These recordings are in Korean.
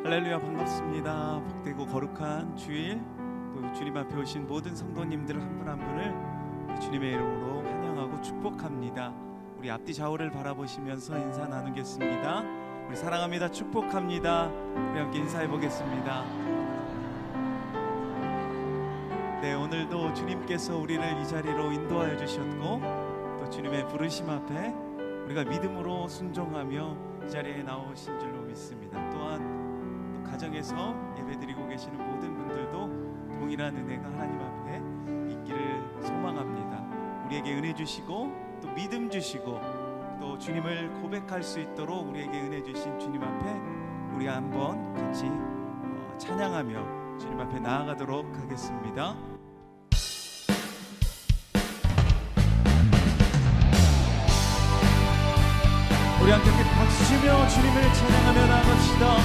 할렐루야, 반갑습니다. 복되고 거룩한 주일, 또 주님 앞에 오신 모든 성도님들 한 분 한 분을 주님의 이름으로 환영하고 축복합니다. 우리 앞뒤 좌우를 바라보시면서 인사 나누겠습니다. 우리 사랑합니다, 축복합니다. 우리 함께 인사해 보겠습니다. 네, 오늘도 주님께서 우리를 이 자리로 인도하여 주셨고, 또 주님의 부르심 앞에 우리가 믿음으로 순종하며 이 자리에 나오신 줄로 믿습니다. 또한 가정에서 예배드리고 계시는 모든 분들도 동일한 은혜가 하나님 앞에 있기를 소망합니다. 우리에게 은혜 주시고 또 믿음 주시고 또 주님을 고백할 수 있도록 우리에게 은혜 주신 주님 앞에 우리가 한번 같이 찬양하며 주님 앞에 나아가도록 하겠습니다. 우리 함께 박수 치며 주님을 찬양하며 나아갑시다.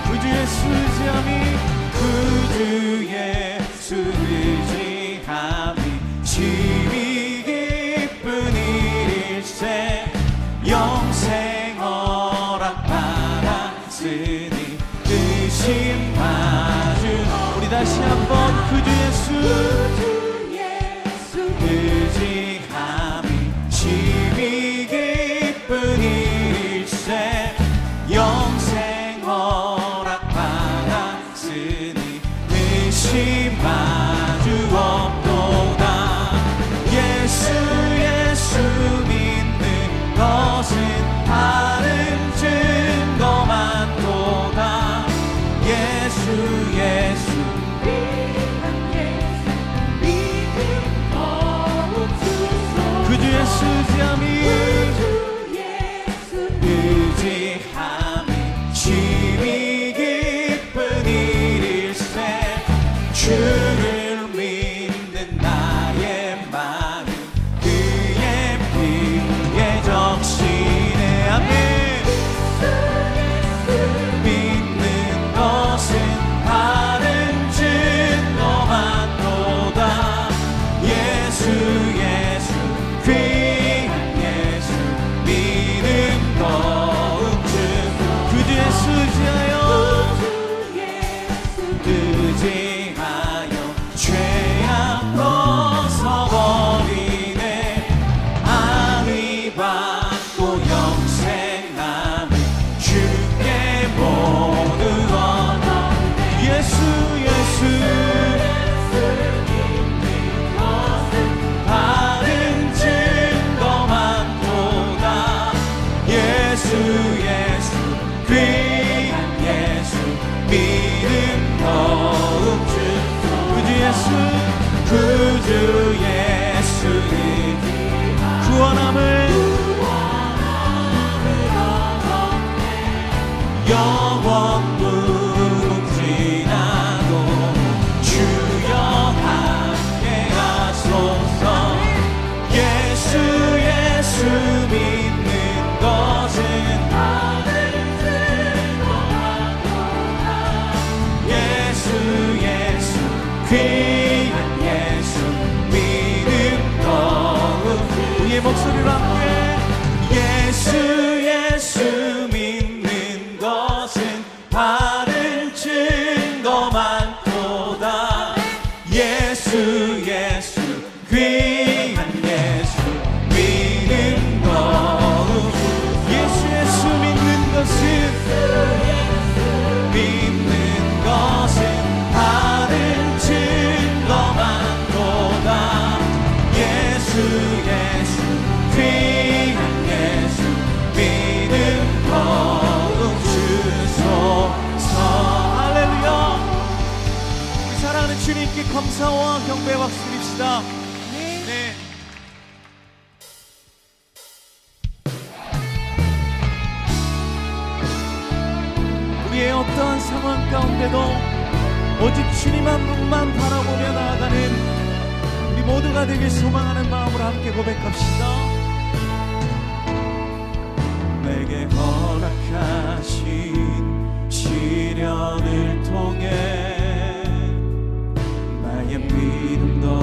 구주의 수지함이 심히 기쁜 일일세 영생 허락 받았으니 의심 마주 우리 다시 한번 구주의 수지함이 심히 기쁜 일일세 영생 허락 받았으니 의심 마주 없도다. 예수 믿는 것은 다른 증거 많도다. 예수 그주의 수지함이 심히 기쁜 일일세 주를 믿는 나의 마음 그의 피에 적시네. 아멘. 믿는 것은 다른 증거 많도다. 예수 귀한 예수 믿음 더욱 주 그주의 수지하여 죄악 벗어버리네. 안위 받고 영생 남은 주께 모두 얻었네. 예수 다른 증거 많도다. 예수 귀한 예수 믿음 더욱 주 구주 예수의 구원함을 영원 무궁지나도 주여 함께 하소서. 예수 믿는 것은 예수 귀한 예수 믿음 더욱 우리의 목소리로 함께 예수 믿는 것은 바른 증거 많도다. 예수 귀한 예수 믿음 더욱 예수 믿는 것은 다른 증거 많도다. 예수 귀한 예수 믿음 더욱 주소서. 할렐루야. 우리 사랑하는 주님께 감사와 경배의 박수 드립시다. 네. 우리의 어떠한 상황 가운데도 오직 주님 한 분만 바라보며 나아가는 우리 모두가 되길 소망하는 마음으로 함께 고백합시다. 내게 허락하신 시련을 통해 나의 믿음도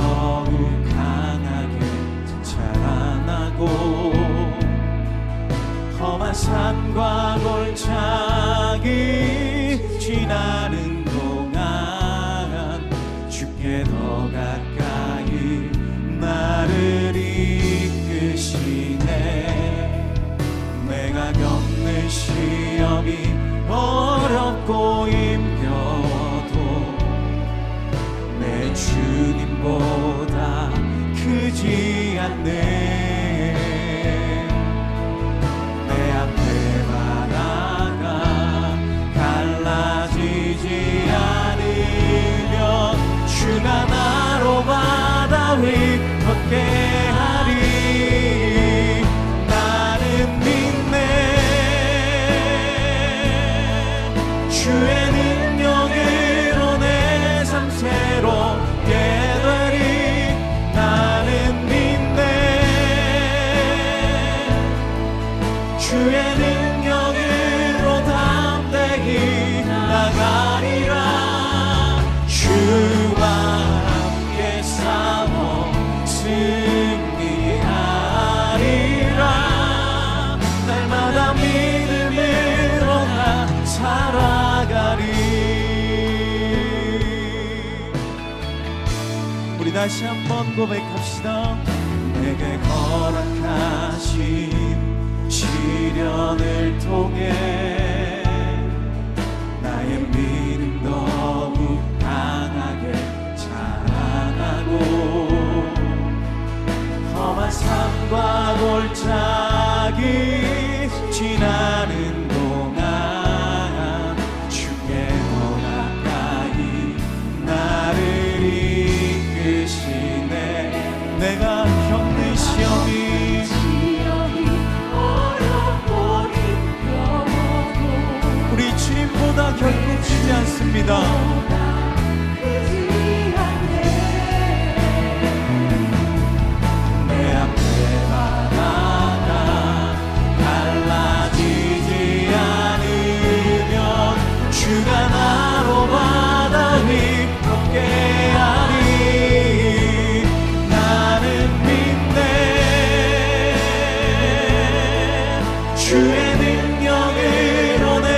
주께 더 가까이 나를 이끄시네. 내가 겪는 시험이 어렵고 힘겨워도 내 주님보다 크지 않네. 내 앞에 바다가 갈라지지 않으면 주가 나로 바다 위 걷게 하리. 나는 믿네. 주의 능력으로 내 삶 새롭게 되리. 나는 믿네. 주의 능력으로 담대히 나가리라. 주와 함께 싸워 승리하리라. 날마다 믿음으로 나 살아가리. 우리 다시 한번 고백합시다. 내게 허락하신 시련을 통해 나의 믿음 더욱 강하게 자라나고 험한 산과 골짜기 지나는 동안 주께 더 가까이 나를 이끄시네. 내가 겪는 시험이 우리 주님보다 결코 크지 않습니다. 내 앞에 바다가 갈라지지 않으면 주가 나로 바다 위 걷게 하리. 나는 믿네. 주의 능력으로 내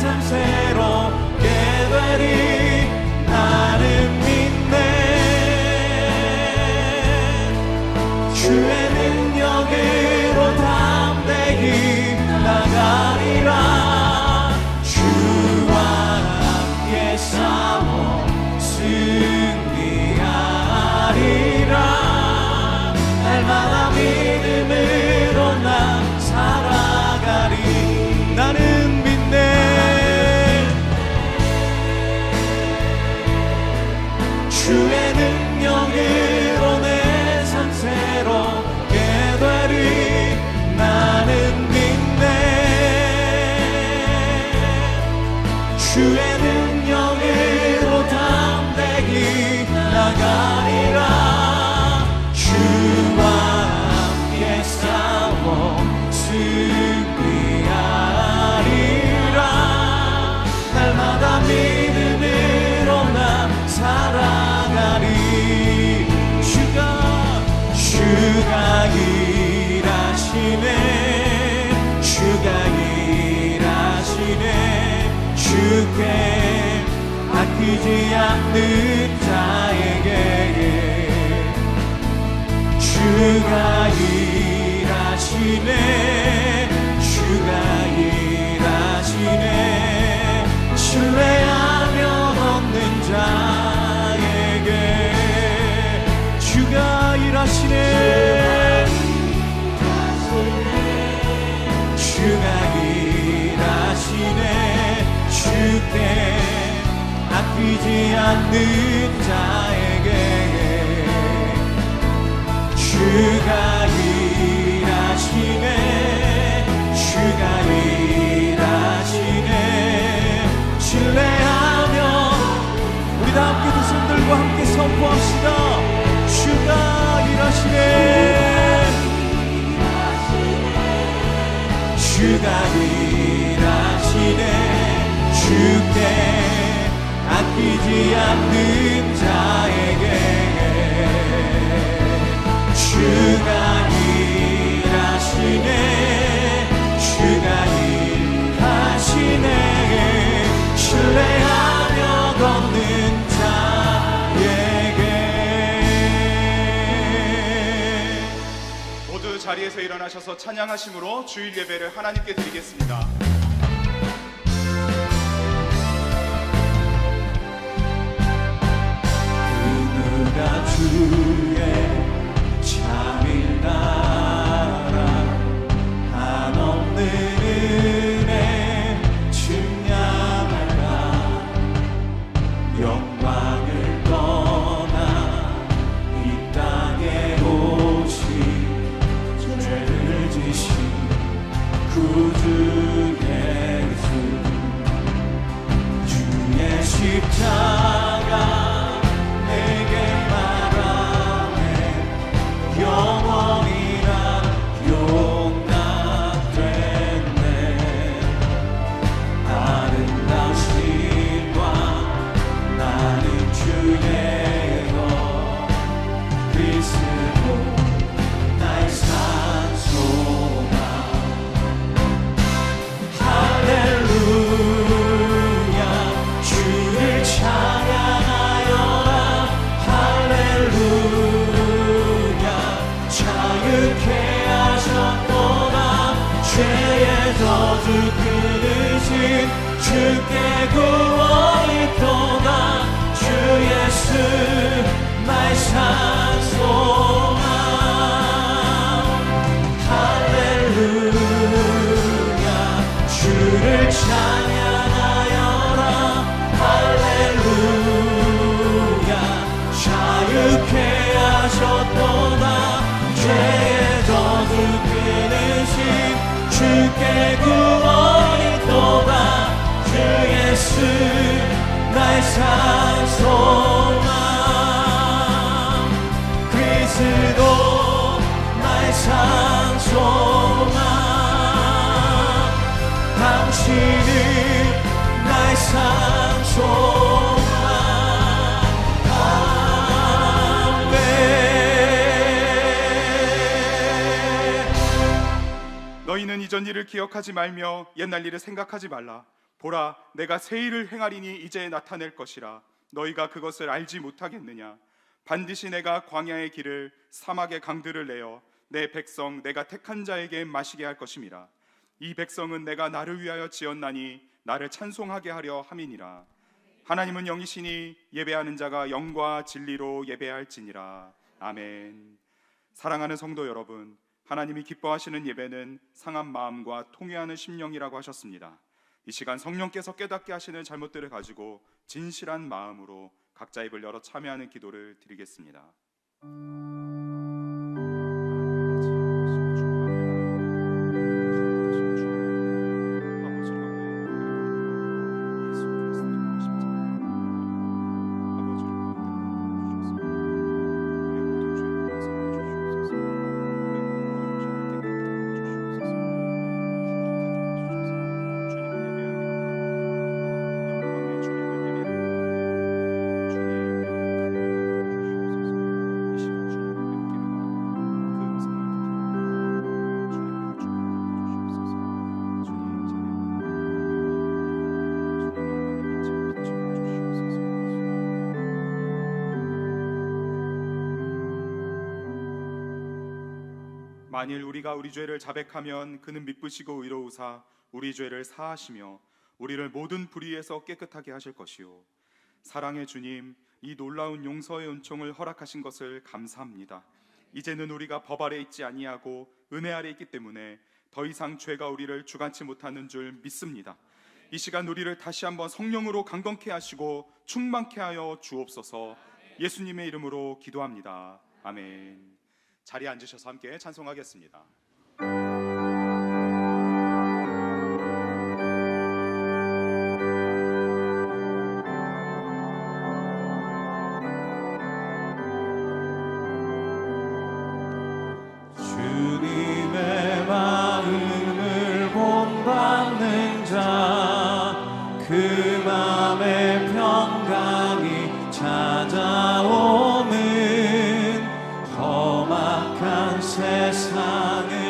삶 새롭게 되리. 나는 믿네. 주의 능력으로 담대히 나가리라. 주와 함께 싸워 승리하리라. 날마다 믿음으로 나 살아가리. 나는 믿네. 주의 능력으로 내 삶 새롭게 되리. 나는 믿네. 주의 능력으로 담대히 나가리라. 주와 함께 싸워 승리하리라. 날마다 믿음으로 나 살아가리. 주가 일하시네. 주가 일하시네. 주께 아끼지 않는 자에게 주가 일하시네. 주가 일하시네. 신뢰하며 얻는 자에게 주가 일하시네. 주가 일하시네. 주께 아끼지 않는 자에게 주가 일하시네. 주가 일하시네. 신뢰하며 우리 다 함께 두 손 들고 함께 선포합시다. 주가 일하시네. 주가 일하시네. 주께 아끼지 않는 자에게 주가 일하시네. 주가 일하시네. 신뢰하며 걷는 자에게 자리에서 일어나셔서 찬양하심으로 주일 예배를 하나님께 드리겠습니다. 그누가 주의 참일 나라 한없는 은혜 증량할까 영광을 떠나 이 땅에 오신 죄를 지신 구주 예수 주의 십자가 저주 끊으신 주께 구원이 또다 주 예수 나의 산 소망 할렐루야 주를 찬양하여라 할렐루야 자유케 하셨도다 죄의 저주 끊으신 주께 구원이 또다 주 예수 나의 산 소망 그리스도 나의 산 소망 당신은 나의 산 소망 너희는 이전 일을 기억하지 말며 옛날 일을 생각하지 말라. 보라, 내가 새 일을 행하리니 이제 나타낼 것이라. 너희가 그것을 알지 못하겠느냐? 반드시 내가 광야의 길을 사막의 강들을 내어 내 백성 내가 택한 자에게 마시게 할 것임이라. 이 백성은 내가 나를 위하여 지었나니 나를 찬송하게 하려 함이니라. 하나님은 영이시니 예배하는 자가 영과 진리로 예배할지니라. 아멘. 사랑하는 성도 여러분, 하나님이 기뻐하시는 예배는 상한 마음과 통회하는 심령이라고 하셨습니다. 이 시간 성령께서 깨닫게 하시는 잘못들을 가지고 진실한 마음으로 각자 입을 열어 참여하는 기도를 드리겠습니다. 만일 우리가 우리 죄를 자백하면 그는 미쁘시고 의로우사 우리 죄를 사하시며 우리를 모든 불의에서 깨끗하게 하실 것이요. 사랑의 주님, 이 놀라운 용서의 은총을 허락하신 것을 감사합니다. 이제는 우리가 법 아래 있지 아니하고 은혜 아래 있기 때문에 더 이상 죄가 우리를 주관치 못하는 줄 믿습니다. 이 시간 우리를 다시 한번 성령으로 강건케 하시고 충만케 하여 주옵소서. 예수님의 이름으로 기도합니다. 아멘. 자리에 앉으셔서 함께 찬송하겠습니다. 주님의 마음을 본받는 자, 그 마음의 평강이 찾아오는 험악한 세상을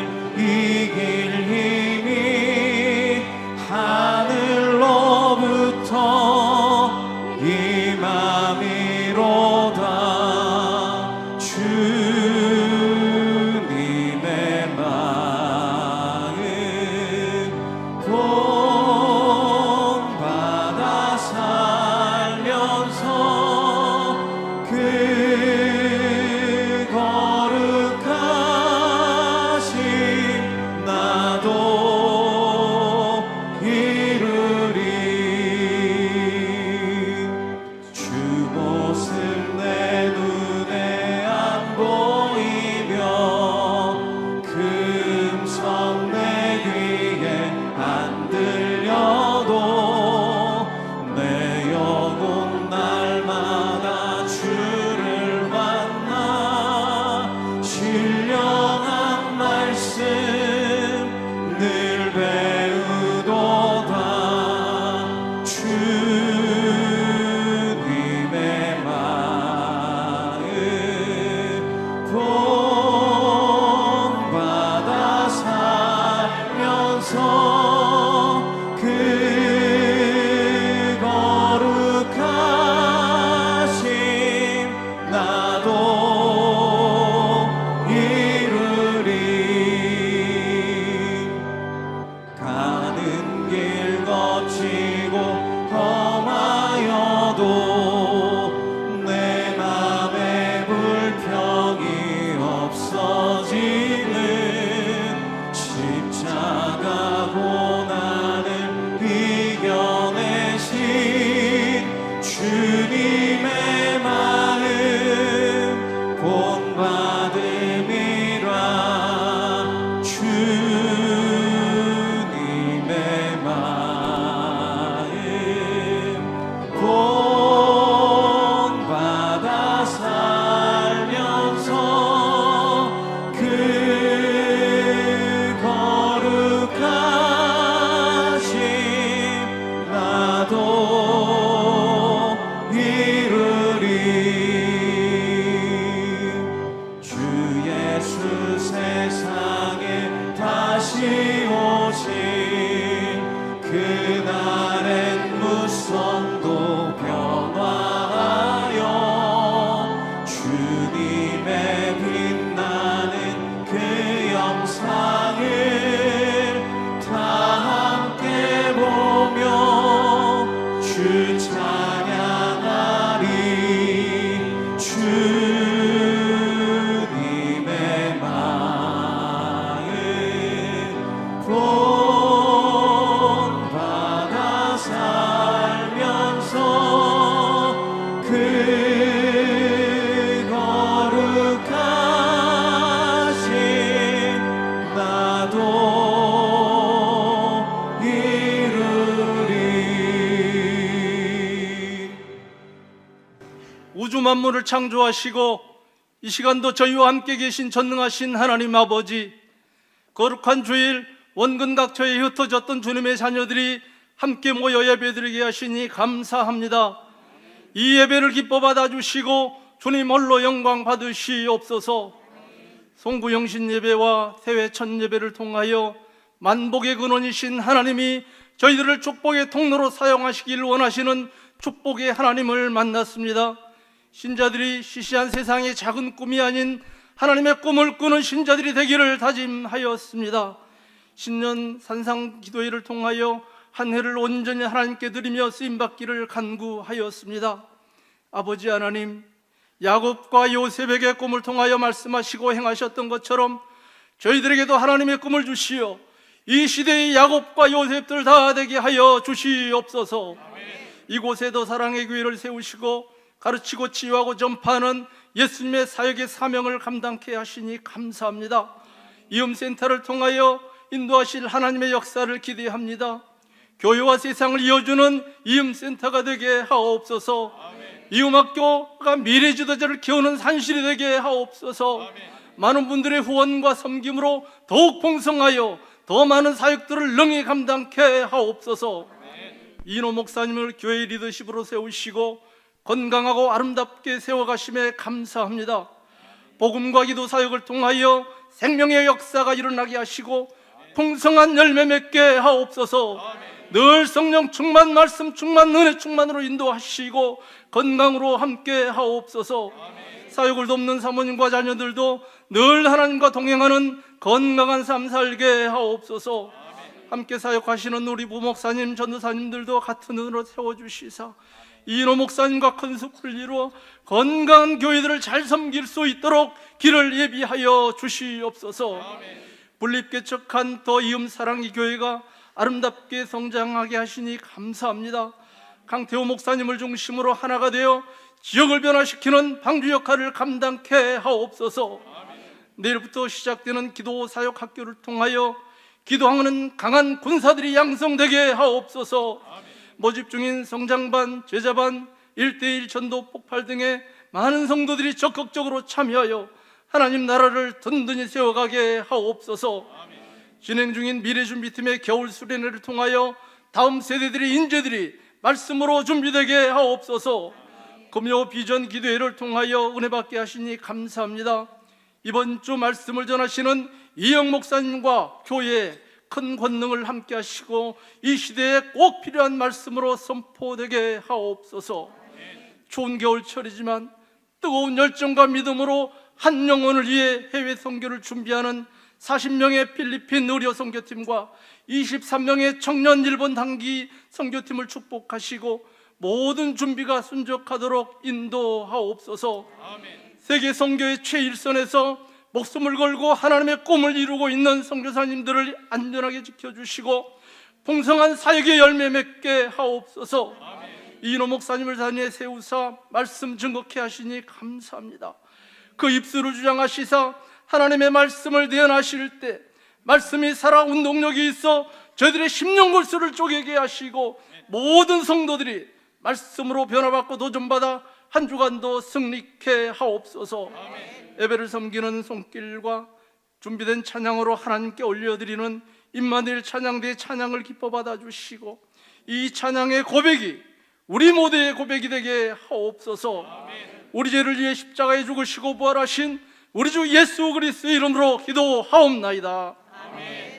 주님의 빛나는 그 영상을 다 함께 보며 주 찬양하리. 주님의 마음 본받아 살면서 그 거룩하신 나도 이루리. 우주 만물을 창조하시고 이 시간도 저희와 함께 계신 전능하신 하나님 아버지, 거룩한 주일 원근 각처에 흩어졌던 주님의 자녀들이 함께 모여 예배드리게 하시니 감사합니다. 이 예배를 기뻐 받아주시고 주님 홀로 영광 받으시옵소서. 송구영신 예배와 새해 첫 예배를 통하여 만복의 근원이신 하나님이 저희들을 축복의 통로로 사용하시길 원하시는 축복의 하나님을 만났습니다. 신자들이 시시한 세상의 작은 꿈이 아닌 하나님의 꿈을 꾸는 신자들이 되기를 다짐하였습니다. 신년 산상 기도회를 통하여 한 해를 온전히 하나님께 드리며 쓰임받기를 간구하였습니다. 아버지 하나님, 야곱과 요셉에게 꿈을 통하여 말씀하시고 행하셨던 것처럼 저희들에게도 하나님의 꿈을 주시어 이 시대의 야곱과 요셉들 다 되게 하여 주시옵소서. 이곳에도 사랑의 교회를 세우시고 가르치고 치유하고 전파하는 예수님의 사역의 사명을 감당케 하시니 감사합니다. 이음센터를 통하여 인도하실 하나님의 역사를 기대합니다. 교회와 세상을 이어주는 이음센터가 되게 하옵소서. 이음학교가 미래 지도자를 키우는 산실이 되게 하옵소서. 많은 분들의 후원과 섬김으로 더욱 풍성하여 더 많은 사역들을 능히 감당케 하옵소서. 이노 목사님을 교회 리더십으로 세우시고 건강하고 아름답게 세워가심에 감사합니다. 복음과 기도 사역을 통하여 생명의 역사가 일어나게 하시고 풍성한 열매 맺게 하옵소서. 늘 성령 충만, 말씀 충만, 은혜 충만으로 인도하시고 건강으로 함께 하옵소서. 사역을 돕는 사모님과 자녀들도 늘 하나님과 동행하는 건강한 삶 살게 하옵소서. 함께 사역하시는 우리 부목사님, 전도사님들도 같은 눈으로 세워주시사 이노 목사님과 큰 숲을 이루어 건강한 교회들을 잘 섬길 수 있도록 길을 예비하여 주시옵소서. 분립개척한 더 이음 사랑의 교회가 아름답게 성장하게 하시니 감사합니다. 강태호 목사님을 중심으로 하나가 되어 지역을 변화시키는 방주 역할을 감당케 하옵소서. 내일부터 시작되는 기도 사역 학교를 통하여 기도하는 강한 군사들이 양성되게 하옵소서. 모집 중인 성장반, 제자반, 1:1 전도 폭발 등의 많은 성도들이 적극적으로 참여하여 하나님 나라를 든든히 세워가게 하옵소서. 진행 중인 미래준비팀의 겨울 수련회를 통하여 다음 세대들의 인재들이 말씀으로 준비되게 하옵소서. 금요 비전 기도회를 통하여 은혜 받게 하시니 감사합니다. 이번 주 말씀을 전하시는 이영 목사님과 교회에 큰 권능을 함께 하시고 이 시대에 꼭 필요한 말씀으로 선포되게 하옵소서. 추운 겨울철이지만 뜨거운 열정과 믿음으로 한 영혼을 위해 해외 선교를 준비하는 40명의 필리핀 의료 선교팀과 23명의 청년 일본 단기 선교팀을 축복하시고 모든 준비가 순적하도록 인도하옵소서. 세계 선교의 최일선에서 목숨을 걸고 하나님의 꿈을 이루고 있는 선교사님들을 안전하게 지켜주시고 풍성한 사역의 열매 맺게 하옵소서. 이노 목사님을 단위에 세우사 말씀 증거케 하시니 감사합니다. 그 입술을 주장하시사 하나님의 말씀을 대언하실 때 말씀이 살아 운동력이 있어 저희들의 심령 골수를 쪼개게 하시고 모든 성도들이 말씀으로 변화받고 도전받아 한 주간도 승리케 하옵소서. 예배를 섬기는 손길과 준비된 찬양으로 하나님께 올려드리는 임마누엘 찬양대의 찬양을 기뻐 받아주시고 이 찬양의 고백이 우리 모두의 고백이 되게 하옵소서. 우리 죄를 위해 십자가에 죽으시고 부활하신 우리 주 예수 그리스도의 이름으로 기도하옵나이다. 아멘.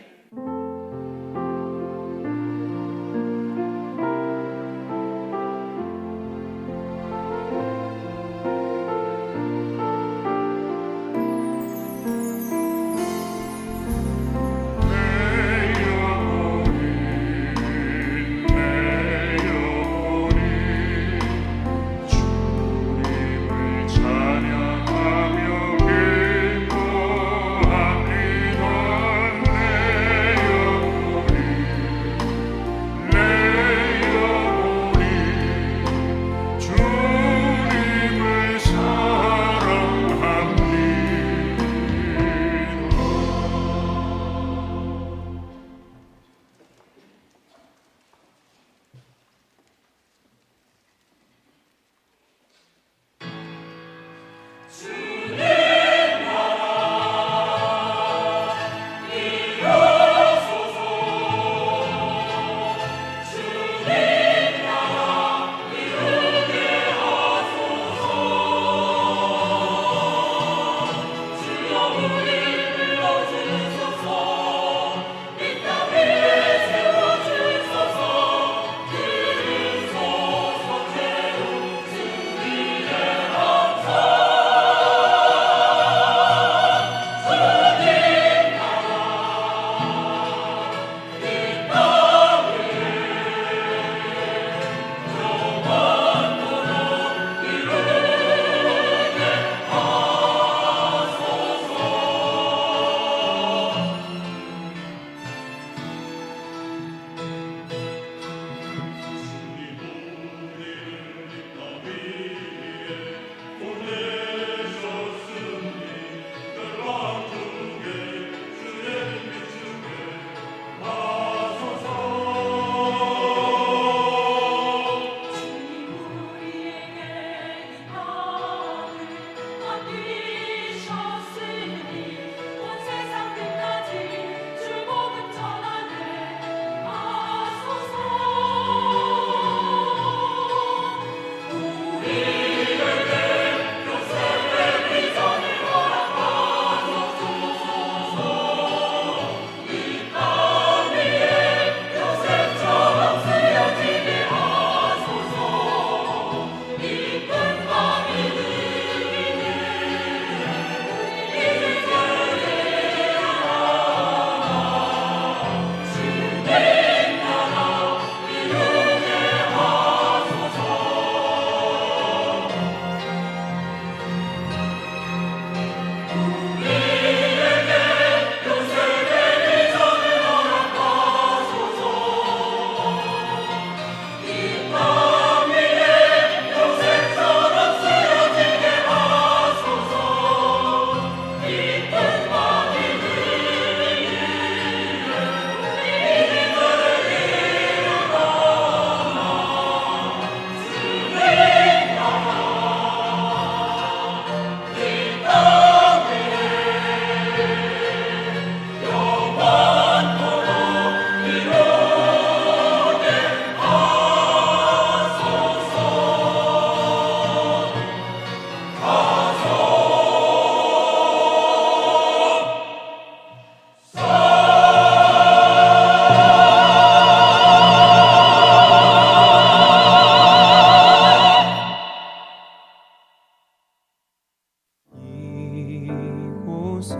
곳에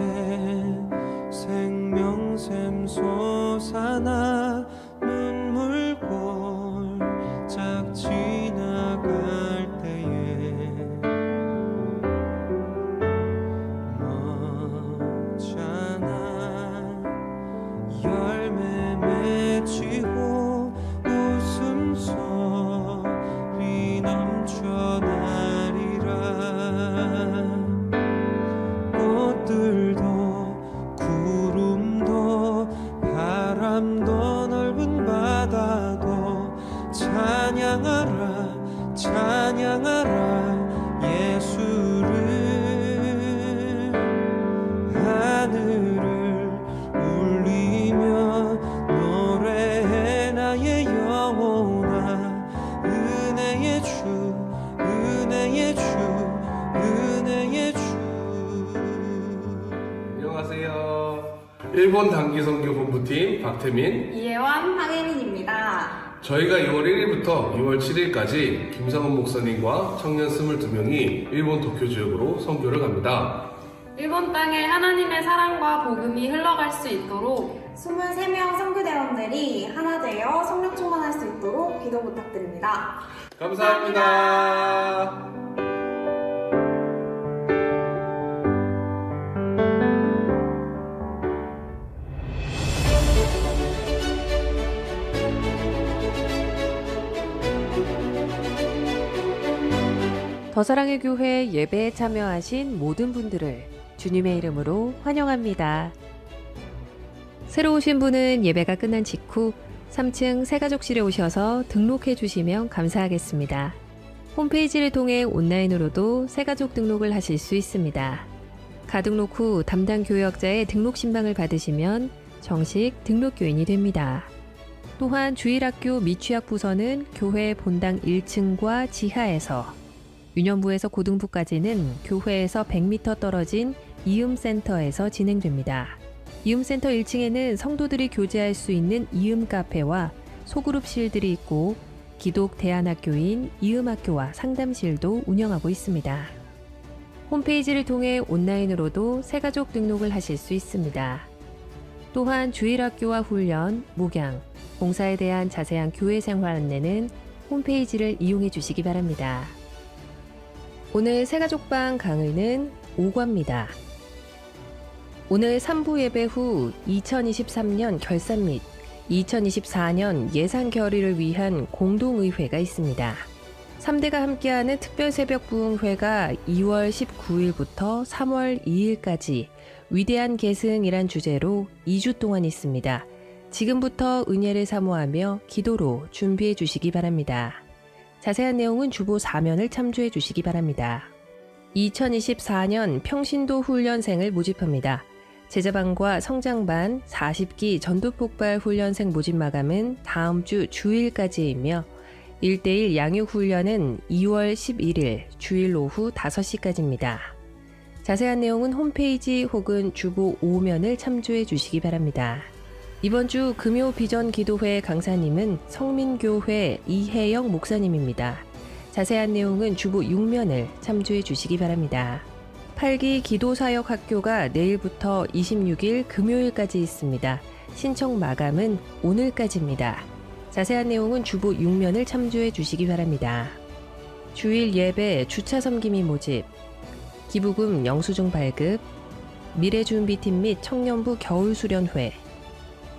생명샘 솟아나 눈물골 짝 지나갈 때에 멋잖아 열매 맺히고 웃음소리 넘쳐나리라 꽃들도 구름도 바람도 넓은 바다도 찬양하라 찬양하라 예수를 하늘을 울리며 노래해 나의 영혼아 은혜의 주 은혜의 주 은혜의 주. 안녕하세요. 일본 단기선교본부팀 박태민, 이혜원 황혜린입니다. 저희가 2월 1일부터 2월 7일까지 김상원 목사님과 청년 22명이 일본 도쿄 지역으로 선교를 갑니다. 일본 땅에 하나님의 사랑과 복음이 흘러갈 수 있도록 23명 선교대원들이 하나 되어 성령 충만할 수 있도록 기도 부탁드립니다. 감사합니다. 더사랑의 교회 예배에 참여하신 모든 분들을 주님의 이름으로 환영합니다. 새로 오신 분은 예배가 끝난 직후 3층 새가족실에 오셔서 등록해 주시면 감사하겠습니다. 홈페이지를 통해 온라인으로도 새가족 등록을 하실 수 있습니다. 가등록 후 담당 교역자의 등록 신방을 받으시면 정식 등록교인이 됩니다. 또한 주일학교 미취학 부서는 교회 본당 1층과 지하에서, 유년부에서 고등부까지는 교회에서 100m 떨어진 이음센터에서 진행됩니다. 이음센터 1층에는 성도들이 교제할 수 있는 이음 카페와 소그룹실들이 있고 기독 대안학교인 이음학교와 상담실도 운영하고 있습니다. 홈페이지를 통해 온라인으로도 새가족 등록을 하실 수 있습니다. 또한 주일학교와 훈련, 목양, 봉사에 대한 자세한 교회 생활 안내는 홈페이지를 이용해 주시기 바랍니다. 오늘 새가족방 강의는 5과입니다. 오늘 3부 예배 후 2023년 결산 및 2024년 예산 결의를 위한 공동의회가 있습니다. 3대가 함께하는 특별 새벽 부흥회가 2월 19일부터 3월 2일까지 위대한 계승이란 주제로 2주 동안 있습니다. 지금부터 은혜를 사모하며 기도로 준비해 주시기 바랍니다. 자세한 내용은 주보 4면을 참조해 주시기 바랍니다. 2024년 평신도 훈련생을 모집합니다. 제자반과 성장반 40기 전도폭발 훈련생 모집 마감은 다음 주 주일까지이며 1대1 양육훈련은 2월 11일 주일 오후 5시까지입니다. 자세한 내용은 홈페이지 혹은 주보 5면을 참조해 주시기 바랍니다. 이번 주 금요 비전 기도회 강사님은 성민교회 이혜영 목사님입니다. 자세한 내용은 주보 6면을 참조해 주시기 바랍니다. 8기 기도사역학교가 내일부터 26일 금요일까지 있습니다. 신청 마감은 오늘까지입니다. 자세한 내용은 주보 6면을 참조해 주시기 바랍니다. 주일 예배 주차 섬김이 모집, 기부금 영수증 발급, 미래준비팀 및 청년부 겨울수련회,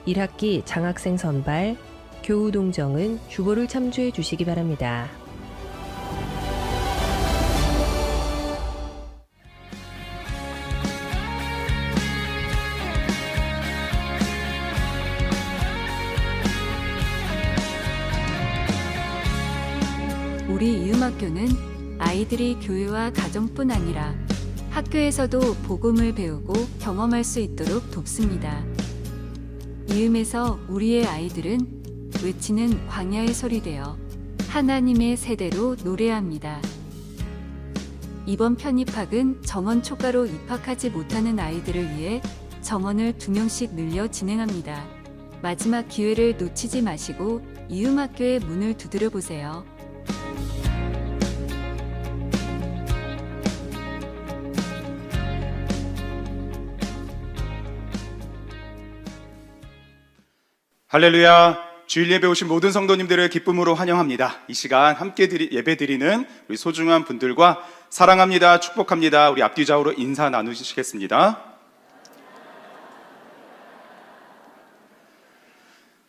1학기 장학생 선발, 교우동정은 주보를 참조해 주시기 바랍니다. 우리 이음학교는 아이들이 교회와 가정뿐 아니라 학교에서도 복음을 배우고 경험할 수 있도록 돕습니다. 이음에서 우리의 아이들은 외치는 광야의 소리 되어 하나님의 세대로 노래합니다. 이번 편입학은 정원 초과로 입학하지 못하는 아이들을 위해 정원을 2명씩 늘려 진행합니다. 마지막 기회를 놓치지 마시고 이음학교의 문을 두드려 보세요. 할렐루야. 주일 예배 오신 모든 성도님들을 기쁨으로 환영합니다. 이 시간 함께 예배 드리는 우리 소중한 분들과 사랑합니다, 축복합니다, 우리 앞뒤좌우로 인사 나누시겠습니다.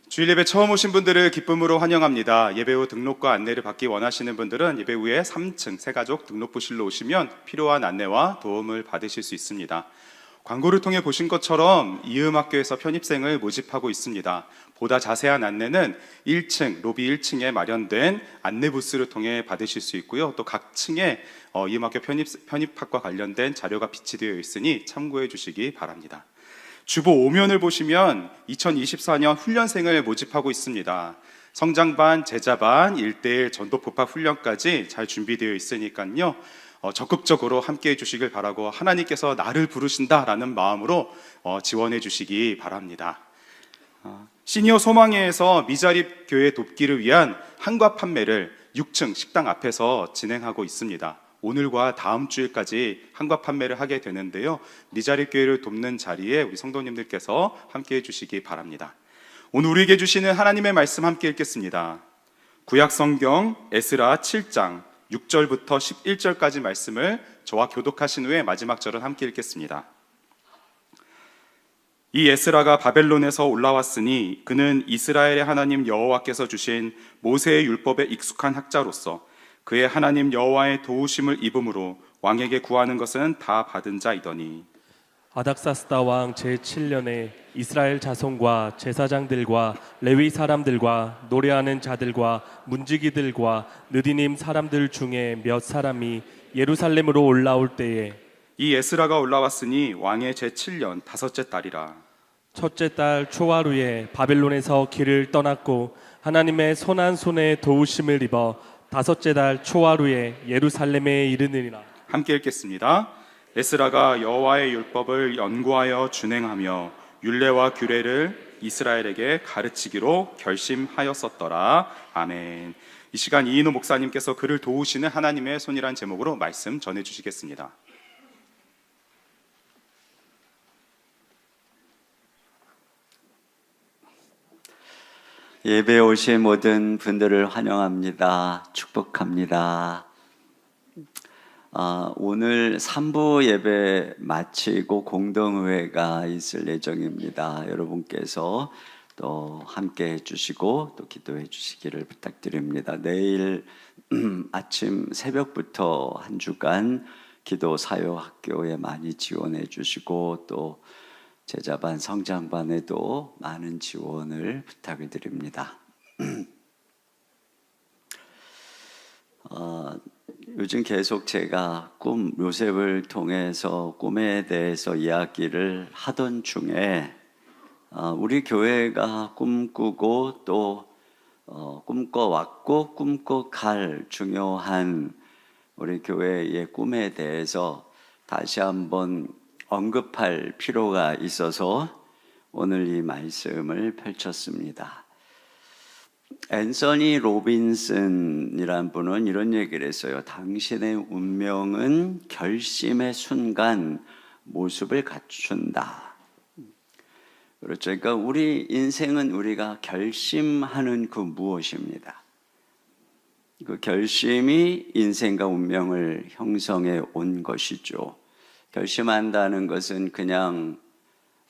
주일 예배 처음 오신 분들을 기쁨으로 환영합니다. 예배 후 등록과 안내를 받기 원하시는 분들은 예배 후에 3층 새가족 등록부실로 오시면 필요한 안내와 도움을 받으실 수 있습니다. 광고를 통해 보신 것처럼 이음학교에서 편입생을 모집하고 있습니다. 보다 자세한 안내는 1층, 로비 1층에 마련된 안내 부스를 통해 받으실 수 있고요. 또 각 층에 이음학교 편입학과 관련된 자료가 비치되어 있으니 참고해 주시기 바랍니다. 주보 5면을 보시면 2024년 훈련생을 모집하고 있습니다. 성장반, 제자반, 1:1 전도폭파 훈련까지 잘 준비되어 있으니까요. 적극적으로 함께해 주시길 바라고 하나님께서 나를 부르신다라는 마음으로 지원해 주시기 바랍니다. 시니어 소망회에서 미자립 교회 돕기를 위한 한과 판매를 6층 식당 앞에서 진행하고 있습니다. 오늘과 다음 주일까지 한과 판매를 하게 되는데요. 미자립 교회를 돕는 자리에 우리 성도님들께서 함께해 주시기 바랍니다. 오늘 우리에게 주시는 하나님의 말씀 함께 읽겠습니다. 구약 성경 에스라 7장 6절부터 11절까지 말씀을 저와 교독하신 후에 마지막 절은 함께 읽겠습니다. 이 에스라가 바벨론에서 올라왔으니 그는 이스라엘의 하나님 여호와께서 주신 모세의 율법에 익숙한 학자로서 그의 하나님 여호와의 도우심을 입음으로 왕에게 구하는 것은 다 받은 자이더니 아닥사스다 왕 제7년에 이스라엘 자손과 제사장들과 레위 사람들과 노래하는 자들과 문지기들과 느디님 사람들 중에 몇 사람이 예루살렘으로 올라올 때에 이 에스라가 올라왔으니 왕의 제7년 다섯째 달이라. 첫째 달 초하루에 바벨론에서 길을 떠났고 하나님의 선한 손에 도우심을 입어 다섯째 달 초하루에 예루살렘에 이르느니라. 함께 읽겠습니다. 에스라가 여호와의 율법을 연구하여 준행하며 율례와 규례를 이스라엘에게 가르치기로 결심하였었더라. 아멘. 이 시간 이인호 목사님께서 그를 도우시는 하나님의 손이란 제목으로 말씀 전해주시겠습니다. 예배에 오신 모든 분들을 환영합니다. 축복합니다. 오늘 3부 예배 마치고 공동의회가 있을 예정입니다. 여러분께서 또 함께 해주시고 또 기도해 주시기를 부탁드립니다. 내일 아침 새벽부터 한 주간 기도 사역학교에 많이 지원해 주시고 또 제자반, 성장반에도 많은 지원을 부탁을 드립니다. 요즘 계속 제가 요셉을 통해서 꿈에 대해서 이야기를 하던 중에 우리 교회가 꿈꾸고 또 꿈꿔왔고 꿈꿔갈 중요한 우리 교회의 꿈에 대해서 다시 한번 언급할 필요가 있어서 오늘 이 말씀을 펼쳤습니다. 앤서니 로빈슨이란 분은 이런 얘기를 했어요. 당신의 운명은 결심의 순간 모습을 갖춘다. 그렇죠. 그러니까 우리 인생은 우리가 결심하는 그 무엇입니다. 그 결심이 인생과 운명을 형성해 온 것이죠. 결심한다는 것은 그냥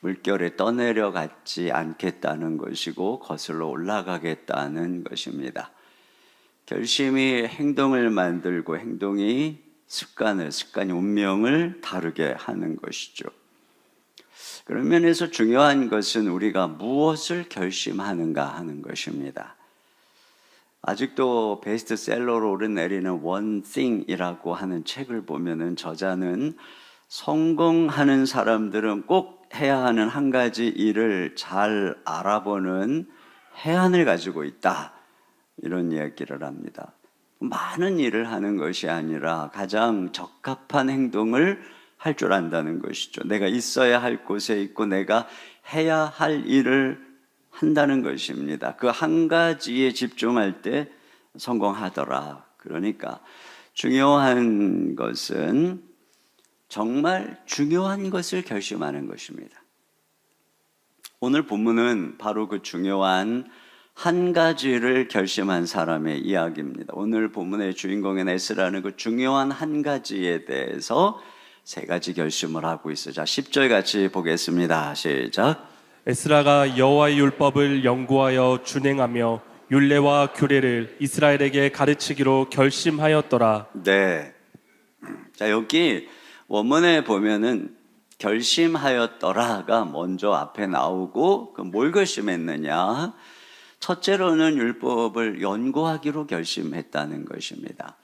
물결에 떠내려가지 않겠다는 것이고 거슬러 올라가겠다는 것입니다. 결심이 행동을 만들고 행동이 습관이 운명을 다르게 하는 것이죠. 그런 면에서 중요한 것은 우리가 무엇을 결심하는가 하는 것입니다. 아직도 베스트셀러로 오르내리는 One Thing이라고 하는 책을 보면은 저자는 성공하는 사람들은 꼭 해야 하는 한 가지 일을 잘 알아보는 해안을 가지고 있다. 이런 이야기를 합니다. 많은 일을 하는 것이 아니라 가장 적합한 행동을 할 줄 안다는 것이죠. 내가 있어야 할 곳에 있고 내가 해야 할 일을 한다는 것입니다. 그 한 가지에 집중할 때 성공하더라. 그러니까 중요한 것은 정말 중요한 것을 결심하는 것입니다. 오늘 본문은 바로 그 중요한 한 가지를 결심한 사람의 이야기입니다. 오늘 본문의 주인공인 에스라는 그 중요한 한 가지에 대해서 세 가지 결심을 하고 있어요. 자, 10절 같이 보겠습니다. 시작. 에스라가 여호와의 율법을 연구하여 준행하며 율례와 규례를 이스라엘에게 가르치기로 결심하였더라. 네. 자, 여기 원문에 보면은 결심하였더라가 먼저 앞에 나오고, 뭘 결심했느냐? 첫째로는 율법을 연구하기로 결심했다는 것입니다.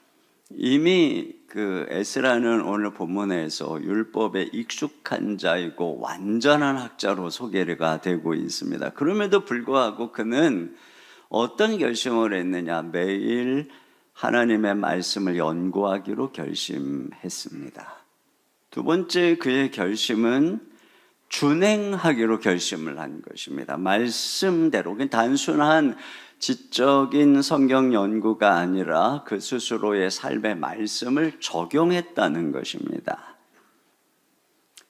이미 그 에스라는 오늘 본문에서 율법에 익숙한 자이고 완전한 학자로 소개가 되고 있습니다. 그럼에도 불구하고 그는 어떤 결심을 했느냐? 매일 하나님의 말씀을 연구하기로 결심했습니다. 두 번째 그의 결심은 준행하기로 결심을 한 것입니다. 말씀대로, 단순한 지적인 성경 연구가 아니라 그 스스로의 삶의 말씀을 적용했다는 것입니다.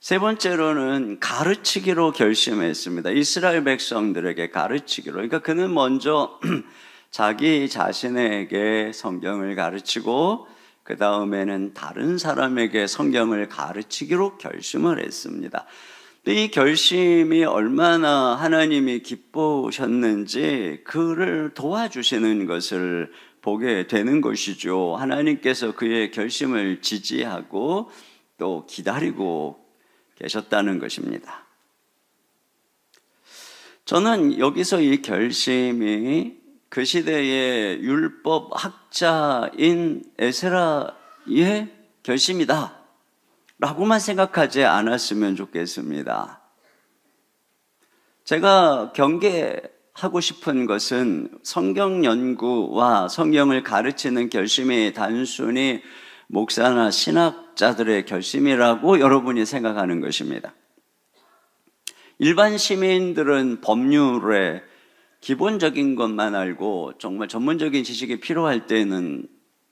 세 번째로는 가르치기로 결심했습니다. 이스라엘 백성들에게 가르치기로. 그러니까 그는 먼저 자기 자신에게 성경을 가르치고 그 다음에는 다른 사람에게 성경을 가르치기로 결심을 했습니다. 이 결심이 얼마나 하나님이 기쁘셨는지 그를 도와주시는 것을 보게 되는 것이죠. 하나님께서 그의 결심을 지지하고 또 기다리고 계셨다는 것입니다. 저는 여기서 이 결심이 그 시대의 율법 학자인 에스라의 결심이다 라고만 생각하지 않았으면 좋겠습니다. 제가 경계하고 싶은 것은 성경 연구와 성경을 가르치는 결심이 단순히 목사나 신학자들의 결심이라고 여러분이 생각하는 것입니다. 일반 시민들은 법률의 기본적인 것만 알고 정말 전문적인 지식이 필요할 때는